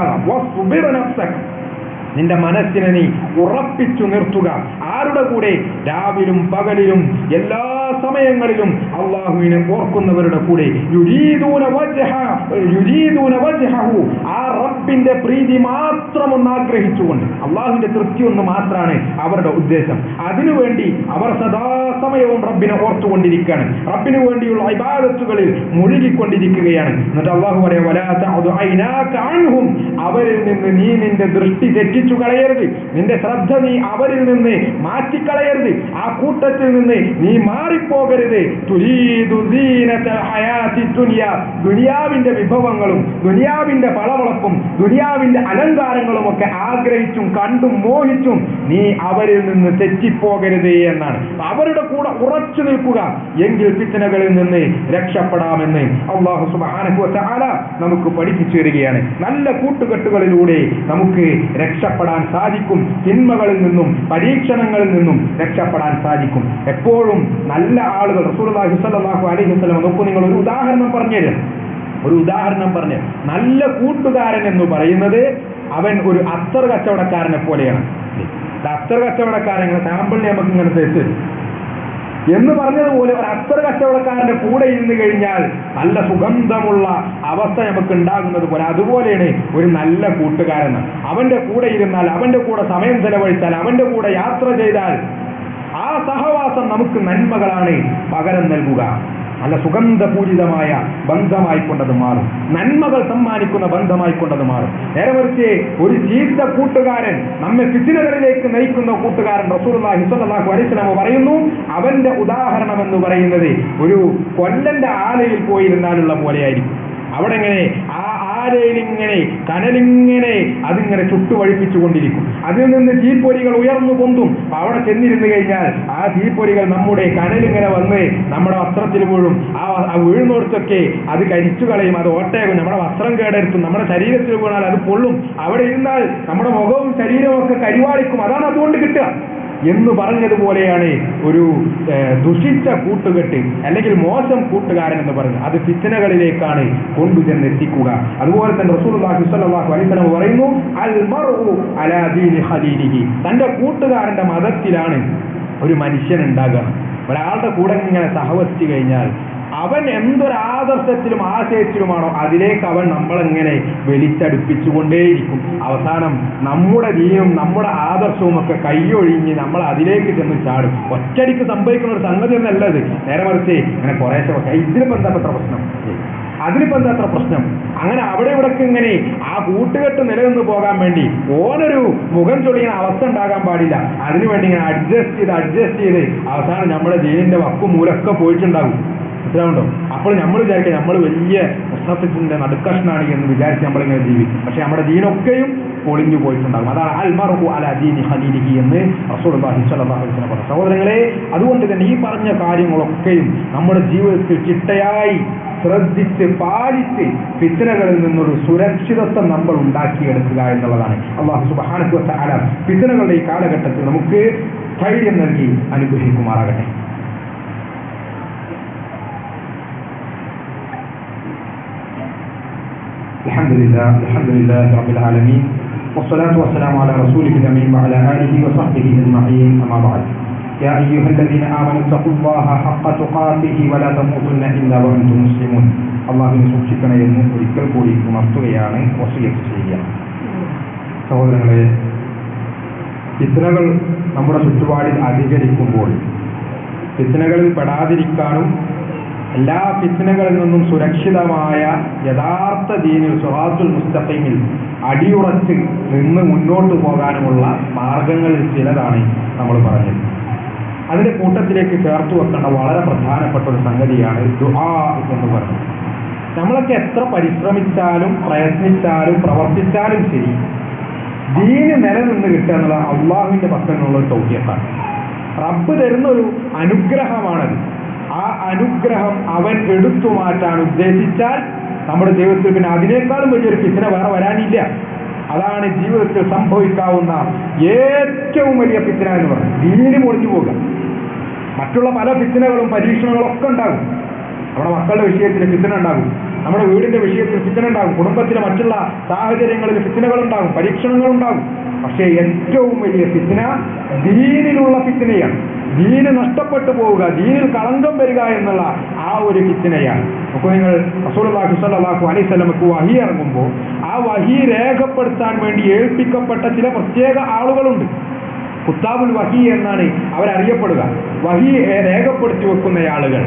S1: നിന്റെ മനസ്സിനെ നീ ഉറപ്പിച്ചു നിർത്തുക. ആരുടെ കൂടെ? രാവിലും പകലിലും എല്ലാ സമയങ്ങളിലും അള്ളാഹുവിനെ ഓർക്കുന്നവരുടെ കൂടെ. യുരീദൂന വജ്ഹഹു, ആ റബ്ബിന്റെ പ്രീതി മാത്രം ഒന്ന് ആഗ്രഹിച്ചുകൊണ്ട്, അള്ളാഹുവിന്റെ തൃപ്തി ഒന്ന് മാത്രമാണ് അവരുടെ ഉദ്ദേശം. അതിനുവേണ്ടി അവർ സദാസമയവും റബ്ബിനെ ഓർത്തുകൊണ്ടിരിക്കുകയാണ്, റബ്ബിന് വേണ്ടിയുള്ള ഇബാദത്തുകളിൽ മുഴുകിക്കൊണ്ടിരിക്കുകയാണ്. എന്നിട്ട് അള്ളാഹു പറയാ, വലാ തഅദു ഐനാക അൻഹും, അവരിൽ നിന്ന് നീ നിന്റെ ദൃഷ്ടി തെറ്റിച്ചു കളയരുത്, നിന്റെ ശ്രദ്ധ നീ അവരിൽ നിന്ന് മാറ്റിക്കളയരുത്, ആ കൂട്ടത്തിൽ നിന്ന് നീ മാറിപ്പോകരുത്. തുരീദു സീനത്തൽ ഹയാത്തി ദുനിയ, ദുനിയാവിന്റെ വിഭവങ്ങളും ദുനിയാവിന്റെ പളവളപ്പും ദുനിയാവിന്റെ അലങ്കാരങ്ങളും ഒക്കെ ആഗ്രഹിച്ചും കണ്ടും മോഹിച്ചും നീ അവരിൽ നിന്ന് തെറ്റിപ്പോകരുത് എന്നാണ്. അവരുടെ കൂടെ ഉറച്ചു നിൽക്കുക, എങ്കിൽ ഫിത്നകളിൽ നിന്ന് രക്ഷപ്പെടാമെന്ന് അല്ലാഹു സുബ്ഹാനഹു വ തആല നമുക്ക് പഠിപ്പിച്ചു തരികയാണ്. നല്ല കൂട്ടുകെട്ടുകളിലൂടെ നമുക്ക് രക്ഷപ്പെടാൻ സാധിക്കും. തിന്മകളിൽ നിന്നും പരീക്ഷണങ്ങളിൽ നിന്നും രക്ഷപ്പെടാൻ സാധിക്കും. എപ്പോഴും നല്ല ആളുകൾ, റസൂലുള്ളാഹി സ്വല്ലല്ലാഹു അലൈഹി വസല്ലം, നോക്കൂ, നിങ്ങൾ ഒരു ഉദാഹരണം പറഞ്ഞു. നല്ല കൂട്ടുകാരൻ എന്ന് പറയുന്നത് അവൻ ഒരു അത്തർ കച്ചവടക്കാരനെ പോലെയാണ്. അത്തർ കച്ചവടക്കാരൻ സാമ്പിളിനെ നമുക്ക് ഇങ്ങനെ തെറ്റ് എന്ന് പറഞ്ഞതുപോലെ ഒരു അത്തർ കച്ചവടക്കാരന്റെ കൂടെ ഇരുന്ന് കഴിഞ്ഞാൽ നല്ല സുഗന്ധമുള്ള അവസ്ഥ നമുക്ക് ഉണ്ടാകുന്നത് പോലെ, അതുപോലെയാണ് ഒരു നല്ല കൂട്ടുകാരൻ. അവന്റെ കൂടെ ഇരുന്നാൽ, അവന്റെ കൂടെ സമയം ചെലവഴിച്ചാൽ, അവന്റെ കൂടെ യാത്ര ചെയ്താൽ ആ സഹവാസം നമുക്ക് നന്മകളാണ് പകരം നൽകുക. നല്ല സുഗന്ധപൂരിതമായ ബന്ധമായിക്കൊണ്ടത് മാറും, നന്മകൾ സമ്മാനിക്കുന്ന ബന്ധമായിക്കൊണ്ടത് മാറും. നേരെ മറിച്ച് ഒരു ചീത്ത കൂട്ടുകാരൻ, നമ്മെ ഫിത്നകളിലേക്ക് നയിക്കുന്ന കൂട്ടുകാരൻ, റസൂലുള്ളാഹി സ്വല്ലല്ലാഹു അലൈഹി വസല്ലം പറയുന്നു, അവന്റെ ഉദാഹരണം എന്ന് പറയുന്നത് ഒരു കൊല്ലന്റെ ആലയിൽ പോയിരുന്നാലുള്ള പോലെയായിരിക്കും. അവിടെ ഇങ്ങനെ ആ ആലയിലിങ്ങനെ കനലിങ്ങനെ അതിങ്ങനെ ചുട്ടുവഴിപ്പിച്ചു കൊണ്ടിരിക്കും. അതിൽ നിന്ന് തീപ്പൊരികൾ ഉയർന്നു പൊന്തും. അവിടെ ചെന്നിരുന്നു കഴിഞ്ഞാൽ ആ തീപ്പൊരികൾ നമ്മുടെ കനലിങ്ങനെ വന്ന് നമ്മുടെ വസ്ത്രത്തിൽ വീഴും. ആ വീഴുന്നോടത്തൊക്കെ അത് കരിച്ചു കളയും, അത് ഓട്ടയാകും, നമ്മുടെ വസ്ത്രം കേടെടുത്തും, നമ്മുടെ ശരീരത്തിൽ വീണാൽ അത് പൊള്ളും. അവിടെ ഇരുന്നാൽ നമ്മുടെ മുഖവും ശരീരവും ഒക്കെ കരിവാളിക്കും. അതാണ് അതുകൊണ്ട് കിട്ടുക എന്ന് പറഞ്ഞതുപോലെയാണ് ഒരു ദുഷിച്ച കൂട്ടുകെട്ട് അല്ലെങ്കിൽ മോശം കൂട്ടുകാരൻ എന്ന് പറഞ്ഞത്. അത് ഫിത്നകളിലേക്കാണ് കൊണ്ടുചെന്നെത്തിക്കുക. അതുപോലെ തന്നെ റസൂലുള്ളാഹി സ്വല്ലല്ലാഹു അലൈഹി വസല്ലം പറയുന്നു, അൽ മർഉ അലാ ദീനി ഖലീലിഹി, തന്റെ കൂട്ടുകാരന്റെ മതത്തിലാണ് ഒരു മനുഷ്യൻ ഉണ്ടാകുക. ഒരാളുടെ കൂടെ ഇങ്ങനെ സഹവസിച്ചു കഴിഞ്ഞാൽ അവൻ എന്തൊരു ആദർശത്തിലും ആശയത്തിലുമാണോ അതിലേക്ക് അവൻ നമ്മളെങ്ങനെ വലിച്ചടുപ്പിച്ചുകൊണ്ടേയിരിക്കും. അവസാനം നമ്മുടെ ദീനും നമ്മുടെ ആദർശവും ഒക്കെ കൈയൊഴിഞ്ഞ് നമ്മൾ അതിലേക്ക് ചെന്ന് ചാടും. ഒറ്റയടിക്ക് സംഭവിക്കുന്ന ഒരു സംഗതി ഒന്നല്ലത്. നേരെ മറിച്ച് ഇങ്ങനെ കുറേശ്ശെ ഇതിലിപ്പോൾ എന്താ അത്ര പ്രശ്നം, അങ്ങനെ അവിടെ ഇവിടേക്ക് ഇങ്ങനെ ആ കൂട്ടുകെട്ട് നിലനിന്ന് പോകാൻ വേണ്ടി ഓനൊരു മുഖം ചൊളിയുന്ന അവസ്ഥ ഉണ്ടാകാൻ പാടില്ല. അതിനുവേണ്ടി ഇങ്ങനെ അഡ്ജസ്റ്റ് ചെയ്ത് അവസാനം നമ്മുടെ ദീനിന്റെ വക്കും മൂലൊക്കെ പോയിട്ടുണ്ടാകും. മനസ്സിലാവുണ്ടോ? അപ്പോൾ നമ്മൾ വിചാരിക്കുക നമ്മൾ വലിയ മുസ്തഫിന്റെ നടുക്കഷ്ണാണ് എന്ന് വിചാരിച്ച് നമ്മളിങ്ങനെ ജീവിക്കും. പക്ഷെ നമ്മുടെ ദീനൊക്കെയും പൊളിഞ്ഞു പോയിട്ടുണ്ടാകും. അതാണ് അൽ മർഉ അലാ ദീനി ഖലീലിഹി എന്ന് റസൂലുള്ളാഹി സ്വല്ലല്ലാഹു അലൈഹി വസല്ലം പറഞ്ഞു. സഹോദരങ്ങളെ, അതുകൊണ്ട് തന്നെ ഈ പറഞ്ഞ കാര്യങ്ങളൊക്കെയും നമ്മുടെ ജീവിതത്തിൽ ചിട്ടയായി ശ്രദ്ധിച്ച് പാലിച്ച് ഫിത്നകളിൽ നിന്നൊരു സുരക്ഷിതത്വം നമ്മൾ ഉണ്ടാക്കിയെടുക്കുക എന്നുള്ളതാണ്. അല്ലാഹു സുബ്ഹാനഹു വ തആല ഫിത്നകളുടെ ഈ കാലഘട്ടത്തിൽ നമുക്ക് ധൈര്യം നൽകി അനുഗ്രഹിക്കുമാറാകട്ടെ. അൽഹംദുലില്ലാഹി റബ്ബിൽ ആലമീൻ വസ്സലാത്തു വസ്സലാമു അലാ റസൂലിഹിൽ അമീൻ വഅലാ ആലിഹി വസഹ്ബിഹി അജ്മഈൻ. അമ്മാ ബഅദ്. യാ അയ്യുഹല്ലദീന ആമനൂ തഖുല്ലാഹ ഹഖ്ക തുഖാതിഹി വലാ തമൂതുന്ന ഇല്ലാ വഅൻതും മുസ്ലിമൂൻ. അല്ലാഹുവിനെ സൂക്ഷിക്കണേ എന്ന് ഒരിക്കൽ കൂടി ഉണർത്തുകയാണ്, വസിയ്യത്ത് ചെയ്യുക. സഹോദരങ്ങളെ, ഫിത്നകൾ നമ്മുടെ ചുറ്റുപാടിൽ അധികരിക്കുമ്പോൾ ഫിത്നകളിൽ പെടാതിരിക്കാനും എല്ലാ ഫിത്നകളിൽ നിന്നും സുരക്ഷിതമായ യഥാർത്ഥ ദീനിൽ സിറാത്തുൽ മുസ്തഖീമിൽ അടിയുറച്ച് നിന്ന് മുന്നോട്ട് പോകാനുമുള്ള മാർഗങ്ങളിൽ ചിലതാണ് നമ്മൾ പറഞ്ഞത്. അതിന്റെ കൂട്ടത്തിലേക്ക് ചേർത്ത് വെക്കേണ്ട വളരെ പ്രധാനപ്പെട്ട ഒരു സംഗതിയാണ് ദുആ എന്ന് പറയുന്നത്. നമ്മളൊക്കെ എത്ര പരിശ്രമിച്ചാലും പ്രയത്നിച്ചാലും പ്രവർത്തിച്ചാലും ശരി, ദീന് നിലനിന്ന് കിട്ടുക എന്നുള്ള അള്ളാഹുവിന്റെ പക്കൽ നിന്നുള്ള ഒരു തൗഫീഖാണ്. റബ്ബ് തരുന്ന ഒരു അനുഗ്രഹമാണത്. ആ അനുഗ്രഹം അവൻ എടുത്തു മാറ്റാൻ ഉദ്ദേശിച്ചാൽ നമ്മുടെ ജീവിതത്തിൽ പിന്നെ അതിനേക്കാളും വലിയൊരു ഫിത്ന വേറെ വരാനില്ല. അതാണ് ജീവിതത്തിൽ സംഭവിക്കാവുന്ന ഏറ്റവും വലിയ ഫിത്ന എന്ന് പറയുന്നത്. ദീനിന് പൊളിഞ്ഞു പോകുക. മറ്റുള്ള പല ഫിത്നകളും പരീക്ഷണങ്ങളും ഒക്കെ ഉണ്ടാകും. നമ്മുടെ മക്കളുടെ വിഷയത്തിൽ ഫിത്ന ഉണ്ടാകും, നമ്മുടെ വീടിന്റെ വിഷയത്തിൽ ഫിത്ന ഉണ്ടാകും, കുടുംബത്തിലെ മറ്റുള്ള സാഹചര്യങ്ങളിൽ ഫിത്നകളുണ്ടാകും, പരീക്ഷണങ്ങളുണ്ടാകും. പക്ഷേ ഏറ്റവും വലിയ ഫിത്ന ദീനിലുള്ള ഫിത്നയാണ്. ദീന് നഷ്ടപ്പെട്ടു പോവുക, ദീനിൽ കളങ്കം വരിക എന്നുള്ള ആ ഒരു ഫിത്നയാണ്. അപ്പോൾ നിങ്ങൾ റസൂലുള്ളാഹി സ്വല്ലല്ലാഹു അലൈഹി വസല്ലമക്ക് വഹി ഇറങ്ങുമ്പോൾ ആ വഹി രേഖപ്പെടുത്താൻ വേണ്ടി ഏൽപ്പിക്കപ്പെട്ട ചില പ്രത്യേക ആളുകളുണ്ട്. കുത്താബുൽ വഹി എന്നാണ് അവരറിയപ്പെടുക. വഹി രേഖപ്പെടുത്തി വെക്കുന്ന ആളുകൾ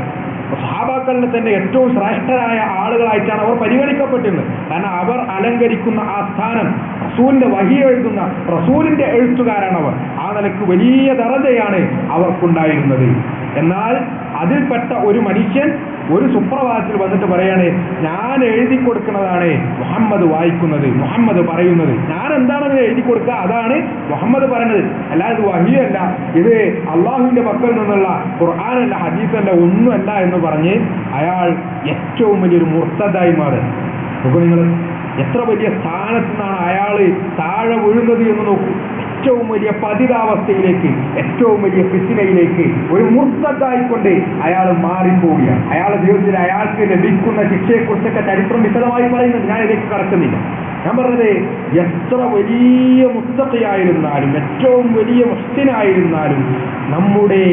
S1: സഹാബാക്കളിൽ തന്നെ ഏറ്റവും ശ്രേഷ്ഠരായ ആളുകളായിട്ടാണ് അവർ പരിഗണിക്കപ്പെട്ടിരുന്നത്. കാരണം അവർ അലങ്കരിക്കുന്ന ആ സ്ഥാനം, റസൂലിന്റെ വഹി എഴുതുന്ന റസൂലിന്റെ എഴുത്തുകാരാണ് അവർ. ആ നിലക്ക് വലിയ ദറജയാണ് അവർക്കുണ്ടായിരുന്നത്. എന്നാൽ അതിൽപ്പെട്ട ഒരു മനുഷ്യൻ ഒരു സുപ്രഭാതത്തിൽ വന്നിട്ട് പറയാണ്, ഞാൻ എഴുതി കൊടുക്കുന്നതാണ് മുഹമ്മദ് വായിക്കുന്നത്, മുഹമ്മദ് പറയുന്നത്. ഞാൻ എന്താണെന്ന് എഴുതി കൊടുക്കുക, അതാണ് മുഹമ്മദ് പറയുന്നത്, അല്ലാതെ വഹിയല്ല, ഇത് അള്ളാഹുവിന്റെ പക്കൽ നിന്നുള്ള ഖുർആനല്ല, ഹദീസല്ല, ഒന്നുമല്ല എന്ന് പറഞ്ഞ് അയാൾ ഏറ്റവും വലിയൊരു മുർത്തദായി മാറി. നോക്കൂ നിങ്ങൾ, എത്ര വലിയ സ്ഥാനത്ത് നിന്നാണ് അയാൾ താഴെ വീഴുന്നത് എന്ന് നോക്കൂ. ഏറ്റവും വലിയ പതിതാവസ്ഥയിലേക്ക്, ഏറ്റവും വലിയ ഫിത്നയിലേക്ക് ഒരു മുർത്തദായിക്കൊണ്ട് അയാൾ മാറിപ്പോവുകയാണ്. അയാളുടെ ജീവിതത്തിൽ അയാൾക്ക് ലഭിക്കുന്ന ശിക്ഷയെക്കുറിച്ചൊക്കെ ചരിത്രം വിശദമായി പറയുന്നുണ്ട്. ഞാൻ ഇതിലേക്ക് കടക്കുന്നില്ല. ഞാൻ പറഞ്ഞത്, എത്ര വലിയ മുത്തഖിയായിരുന്നാലും ഏറ്റവും വലിയ മുഹ്സിനായിരുന്നാലും നമ്മുടെ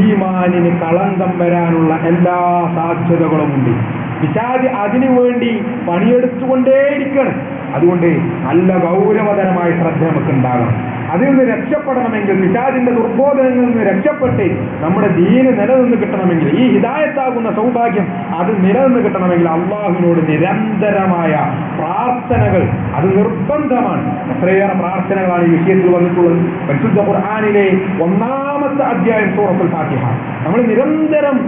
S1: ഈമാനിന് കളങ്കം വരാനുള്ള എല്ലാ സാധ്യതകളുമുണ്ട്. പിശാച് അതിനു വേണ്ടി പണിയെടുത്തുകൊണ്ടേയിരിക്കണം. അതുകൊണ്ട് നല്ല ഗൗരവതരമായ ശ്രദ്ധ നമുക്ക് ഉണ്ടാകണം. അതിൽ നിന്ന് രക്ഷപ്പെടണമെങ്കിൽ, പിശാചിന്റെ ദുർബോധനങ്ങളിൽ നിന്ന് രക്ഷപ്പെട്ട് നമ്മുടെ ദീന് നിലനിന്ന് കിട്ടണമെങ്കിൽ, ഈ ഹിദായത്താകുന്ന സൗഭാഗ്യം അത് നിലനിന്ന് കിട്ടണമെങ്കിൽ അള്ളാഹുവിനോട് നിരന്തരമായ പ്രാർത്ഥനകൾ അത് നിർബന്ധമാണ്. എത്രയേറെ പ്രാർത്ഥനകളാണ് ഈ വിഷയത്തിൽ വന്നിട്ടുള്ളത്. പരിശുദ്ധ ഖുർആനിലെ 1-ാമത്തെ അധ്യായം സൂറത്തുൽ ഫാത്തിഹ നമ്മൾ നിരന്തരം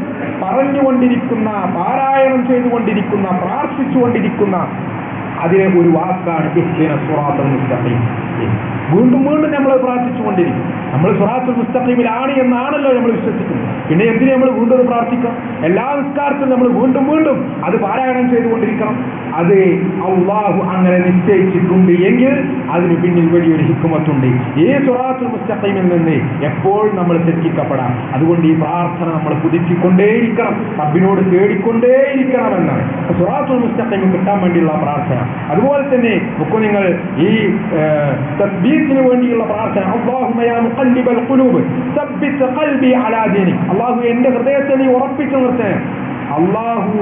S1: പറഞ്ഞുകൊണ്ടിരിക്കുന്ന, പാരായണം ചെയ്തുകൊണ്ടിരിക്കുന്ന, പ്രാർത്ഥിച്ചുകൊണ്ടിരിക്കുന്ന അതിലെ ഒരു വാക്കാണ് ഇഹ്ദിനസ് സിറാത്തൽ മുസ്തഖീം. വീണ്ടും വീണ്ടും നമ്മൾ പ്രാർത്ഥിച്ചുകൊണ്ടിരിക്കും. നമ്മൾ സിറാത്തുൽ മുസ്തഖീമിലാണ് എന്നാണല്ലോ നമ്മൾ വിശ്വസിക്കുന്നത്. പിന്നെ എന്തിനു നമ്മൾ വീണ്ടും പ്രാർത്ഥിക്കണം? എല്ലാ നിസ്കാരത്തിലും നമ്മൾ വീണ്ടും വീണ്ടും അത് പാരായണം ചെയ്തുകൊണ്ടിരിക്കണം. അത് അല്ലാഹു അങ്ങനെ നിശ്ചയിച്ചിട്ടുണ്ട് എങ്കിൽ അതിന് പിന്നിൽ വലിയൊരു ഹിക്മത്തുണ്ട്. ഈ സിറാത്തുൽ മുസ്തഖീമിൽ നിന്ന് എപ്പോഴും നമ്മൾ തെറ്റിക്കപ്പെടാം. അതുകൊണ്ട് ഈ പ്രാർത്ഥന നമ്മൾ പുതുക്കിക്കൊണ്ടേയിരിക്കണം, റബ്ബിനോട് തേടിക്കൊണ്ടേയിരിക്കണം എന്നാണ് സിറാത്തുൽ മുസ്തഖീം കിട്ടാൻ വേണ്ടിയുള്ള പ്രാർത്ഥന. അതുപോലെ തന്നെ നോക്കൂ നിങ്ങൾ, ഈ തസ്ബീഹിന് വേണ്ടിയുള്ള പ്രാർത്ഥന, അല്ലാഹുമ്മ യാ മുഖല്ലിബൽ ഖുലൂബ് സബ്ബിത് ഖൽബി അലാ ദീനിക്. അല്ലാഹു എന്റെ ഹൃദയത്തെ നീ ഉറപ്പിച്ചു നിർത്തണേ. അള്ളാഹു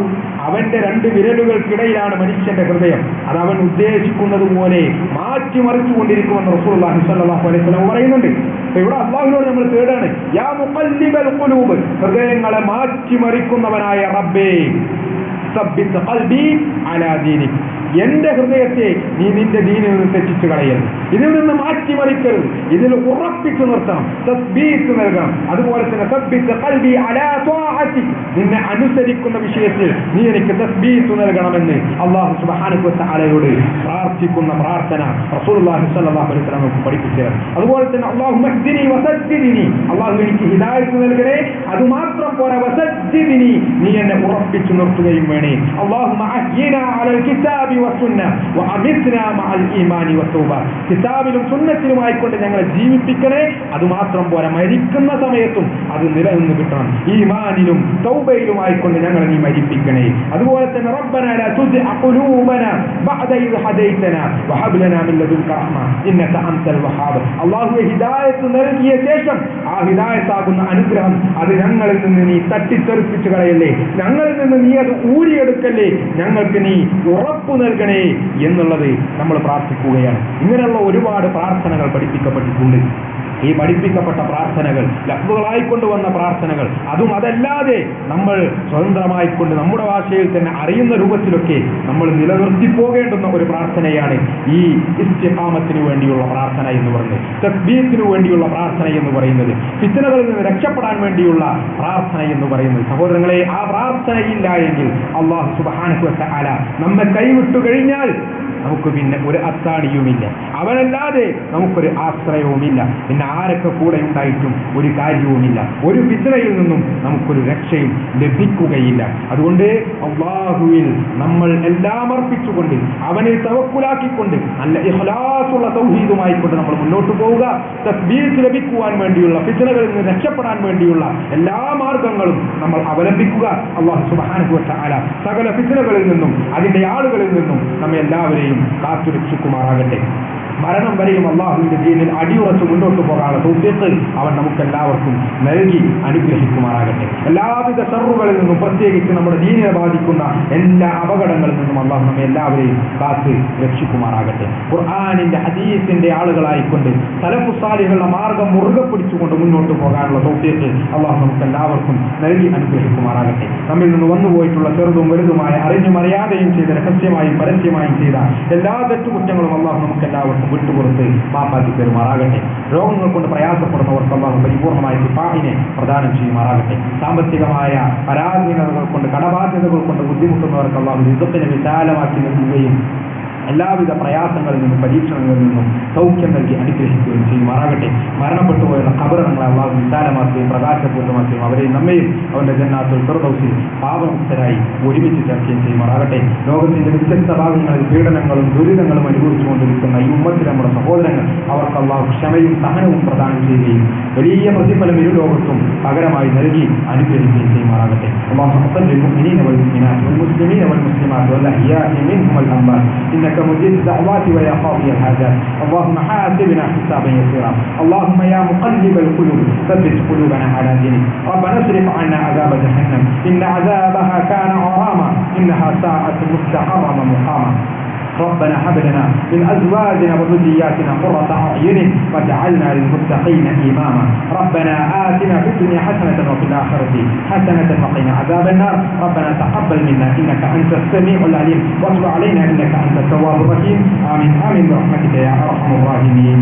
S1: അവന്റെ 2 വിരലുകൾക്കിടയിലാണ് മനുഷ്യന്റെ ഹൃദയം. അത് അവൻ ഉദ്ദേശിക്കുന്നത് പോലെ മാറ്റിമറിച്ചുകൊണ്ടിരിക്കുമെന്ന് റസൂലുള്ളാഹി സ്വല്ലല്ലാഹു അലൈഹി വസല്ലം പറയുന്നുണ്ട്. അപ്പൊ ഇവിടെ അള്ളാഹുവിനോട് നമ്മൾ തേടാണ്, യാ മുഖല്ലിബൽ ഖുലൂബ്, ഹൃദയങ്ങളെ മാറ്റിമറിക്കുന്നവനായ റബ്ബേ, സബ്ബിത് ഖൽബി അലാ ദീനിക്, എന്റെ ഹൃദയത്തെ നീ നിന്റെ ദീനിൽ നിന്ന് തെറ്റിച്ചു കളയരുത്, ഇതിൽ നിന്ന് മാറ്റിമറിക്കരുത്, ഇതിൽ ഉറപ്പിച്ചു നിർത്തണം, തസ്ബീത്ത് നൽകണം. അതുപോലെ തന്നെ തസ്ബീത്ത് ഖൽബി അലാ ത്വാഅതിക്, നിന്നെ അനുസരിക്കുന്ന വിഷയത്തിൽ നീ എനിക്ക് തസ്ബീത്ത് നൽകണമെന്ന് അല്ലാഹു സുബ്ഹാനഹു വ തആലയോട് പ്രാർത്ഥിക്കുന്ന പ്രാർത്ഥന റസൂലുള്ളാഹി സ്വല്ലല്ലാഹു അലൈഹി വസല്ലം നമുക്ക് പഠിപ്പിച്ചു. അതുപോലെ തന്നെ അല്ലാഹുമ്മ ഹ്ദിനി വസദ്ദിനി, അല്ലാഹു എനിക്ക് ഹിദായത്ത് നൽകണേ, അതുമാത്രം പോരാ വസദ്ദിനി, നീ എന്നെ ഉറപ്പിച്ചു നിർത്തുകയും വേണേ. അല്ലാഹുമ്മ അഹ്യിനാ അലൽ കിതാബി വസുന്ന വഅമിത്നാ മഅൽ ഈമാനി വതൗബ, കിതാബിലും സുന്നത്തിലുമായിക്കൊണ്ട് ഞങ്ങളെ ജീവിപ്പിക്കണേ, അതുമാത്രം പോരാ മരിക്കുന്ന സമയത്തും അത് നിലനിന്ന് കിട്ടണം, ഈമാനിലും തൗബയിലുമായിക്കൊണ്ട് ഞങ്ങളെ നീ മരിപ്പിക്കണേ. അതുപോലെ തന്നെ റബ്ബനാ ലാ തുസിഅ ഖുലൂബനാ ബഅദ ഇദ് ഹദൈതനാ വഹബ് ലനാ മിൻ ലദുൻക റഹ്മ ഇന്നക അൻതൽ വഹാബ്. അല്ലാഹുവേ ഹിദായത്ത് നൽകിയ ശേഷം ആ ഹിദായത്താകുന്ന അനുഗ്രഹം അത് ഞങ്ങളിൽ നിന്ന് നീ തട്ടിത്തെറിപ്പിച്ചു കളയല്ലേ, ഞങ്ങളിൽ നിന്ന് നീ അത് ഊരിയെടുക്കല്ലേ, ഞങ്ങൾക്ക് നീ ഉറപ്പു നൽകണേ എന്നുള്ളത് നമ്മൾ പ്രാർത്ഥിക്കുകയാണ്. ഇങ്ങനെയുള്ള ഒരുപാട് പ്രാർത്ഥനകൾ പഠിപ്പിക്കപ്പെട്ടിട്ടുണ്ട്. ഈ പഠിപ്പിക്കപ്പെട്ട പ്രാർത്ഥനകൾ ലഫ്ളുകളായിക്കൊണ്ടുവന്ന പ്രാർത്ഥനകൾ, അതും അതല്ലാതെ നമ്മൾ സ്വതന്ത്രമായിക്കൊണ്ട് നമ്മുടെ ഭാഷയിൽ തന്നെ അറിയുന്ന രൂപത്തിലൊക്കെ നമ്മൾ നിലനിർത്തി പോകേണ്ടുന്ന ഒരു പ്രാർത്ഥനയാണ് ഈ ഇസ്തിഖാമത്തിന് വേണ്ടിയുള്ള പ്രാർത്ഥന എന്ന് പറയുന്നത്, തസ്ബീഹിന് വേണ്ടിയുള്ള പ്രാർത്ഥന എന്ന് പറയുന്നത്, ഫിത്നകളിൽ നിന്ന് രക്ഷപ്പെടാൻ വേണ്ടിയുള്ള പ്രാർത്ഥന എന്ന് പറയുന്നത്. സഹോദരങ്ങളെ, ആ പ്രാർത്ഥനയില്ല എങ്കിൽ അല്ലാഹു സുബ്ഹാനഹു വ തആല നമ്മെ കൈവിട്ടു കഴിഞ്ഞാൽ നമുക്ക് പിന്നെ ഒരു അത്താണിയുമില്ല, അവനല്ലാതെ നമുക്കൊരു ആശ്രയവുമില്ല, പിന്നെ ആരൊക്കെ കൂടെ ഉണ്ടായിട്ടും ഒരു കാര്യവുമില്ല, ഒരു ഫിത്നയിൽ നിന്നും നമുക്കൊരു രക്ഷയും ലഭിക്കുകയില്ല. അതുകൊണ്ട് അല്ലാഹുവിൽ നമ്മൾ എല്ലാം അർപ്പിച്ചുകൊണ്ട് അവനിൽ തവക്കുലാക്കിക്കൊണ്ട് നല്ല ഇഖ്ലാസുള്ള തൗഹീദുമായിക്കൊണ്ട് നമ്മൾ മുന്നോട്ട് പോവുക. തസ്ബീഹ് ലഭിക്കുവാൻ വേണ്ടിയുള്ള, ഫിത്നകളിൽ നിന്ന് രക്ഷപ്പെടാൻ വേണ്ടിയുള്ള എല്ലാ മാർഗങ്ങളും നമ്മൾ അവലംബിക്കുക. അല്ലാഹു സുബ്ഹാനഹു വ തആല സകല ഫിത്നകളിൽ നിന്നും അതിന്റെ ആളുകളിൽ നിന്നും നമ്മെ എല്ലാവരെയും കാത്തുരക്ഷിക്കുമാറാകട്ടെ. മരണം വരെയും അല്ലാഹുവിന്റെ ദീനിൽ അടിയുറച്ച് മുന്നോട്ട് പോകാനുള്ള തൗഫീഖ് അവൻ നമുക്കെല്ലാവർക്കും നൽകി അനുഗ്രഹിക്കുമാറാകട്ടെ. എല്ലാവിധ ശർറുകളിൽ നിന്നും, പ്രത്യേകിച്ച് നമ്മുടെ ദീനിനെ ബാധിക്കുന്ന എല്ലാ അപകടങ്ങളിൽ നിന്നും അല്ലാഹു നമ്മെ എല്ലാവരെയും കാത്ത് രക്ഷിക്കുമാറാകട്ടെ. ഖുർആനിന്റെ ഹദീസിന്റെ ആളുകളായിക്കൊണ്ട് സലഫു സാലിഹുകളുടെ മാർഗം മുറുകെ പിടിച്ചുകൊണ്ട് മുന്നോട്ട് പോകാനുള്ള തൗഫീഖ് അല്ലാഹു നമുക്കെല്ലാവർക്കും നൽകി അനുഗ്രഹിക്കുമാറാകട്ടെ. നമ്മിൽ നിന്ന് വന്നുപോയിട്ടുള്ള ചെറുതും വലുതുമായ, അറിഞ്ഞും അറിയാതെയും ചെയ്ത, രഹസ്യമായും പരസ്യമായും ചെയ്ത എല്ലാ തെറ്റുകുറ്റങ്ങളും അല്ലാഹു നമുക്കെല്ലാവർക്കും വിട്ടുപുറത്ത് മാപ്പാക്കി തരുമാറാകട്ടെ. രോഗങ്ങൾ കൊണ്ട് പ്രയാസപ്പെടുന്നവർക്ക് അല്ലാഹു പരിപൂർണമായ ശിഫാഇനെ പ്രദാനം ചെയ്യുമാറാകട്ടെ. സാമ്പത്തികമായ പരാധീനതകൾ കൊണ്ട്, കടബാധ്യതകൾ കൊണ്ട് ബുദ്ധിമുട്ടുന്നവർക്ക് അല്ലാഹു റിസ്ഖിനെ വിശാലമാക്കി നൽകുകയും എല്ലാവിധ പ്രയാസങ്ങളിൽ നിന്നും പരീക്ഷണങ്ങളിൽ നിന്നും സൗഖ്യം നൽകി അനുഗ്രഹിക്കുകയും ചെയ്യുമാറാകട്ടെ. മരണപ്പെട്ടുപോയുള്ള ഖബറുകളെ അല്ലാഹു വിശാലമാക്കുകയും പ്രകാശപൂർണ്ണമാക്കുകയും അവരെയും നമ്മയും അവന്റെ ജന്നാത്തുൽ ഫിർദൗസിൽ പാപമുക്തരായി ഒരുമിച്ച് ചേർക്കുകയും ചെയ്യുമാറാകട്ടെ. ലോകത്തിന്റെ വ്യത്യസ്ത ഭാഗങ്ങളിൽ പീഡനങ്ങളും ദുരിതങ്ങളും അനുഭവിച്ചുകൊണ്ടിരിക്കുന്ന ഈ ഉമ്മത്തിലെ നമ്മുടെ സഹോദരങ്ങൾ, അവർക്ക് അല്ലാഹു ക്ഷമയും സഹനവും പ്രദാനം ചെയ്യുകയും വലിയ പ്രതിഫലം ഇരുലോകത്തും പകരമായി നൽകി അനുഗ്രഹിക്കുകയും ചെയ്യുമാറാകട്ടെ. അല്ലാഹു സല്ലി മുഅ്മിനീന വൽ മുഅ്മിനാത്ത് വൽ മുസ്ലിമീന വൽ മുസ്ലിമാത്ത് വൽ അഹ്യാഇ മിൻഹും വൽ അംവാത് ഇന്നക مجيب الدعوات ويا قاضي الحاجات. اللهم حاسبنا حسابا يسيرا. اللهم يا مقلب القلوب ثبت قلوبنا على دينك. ربنا اصرف عنا عذاب جهنم إن عذابها كان غراما إنها ساءت مستقرا ومقاما. ربنا هب لنا من أزواجنا وذرياتنا قرة أعين واجعلنا للمتقين إماما. ربنا آتنا في الدنيا حسنة وفي الآخرة حسنة وقنا عذاب النار. ربنا تقبل منا إنك أنت السميع العليم وتب علينا إنك أنت التواب الرحيم. آمين آمين برحمتك يا أرحم الراحمين.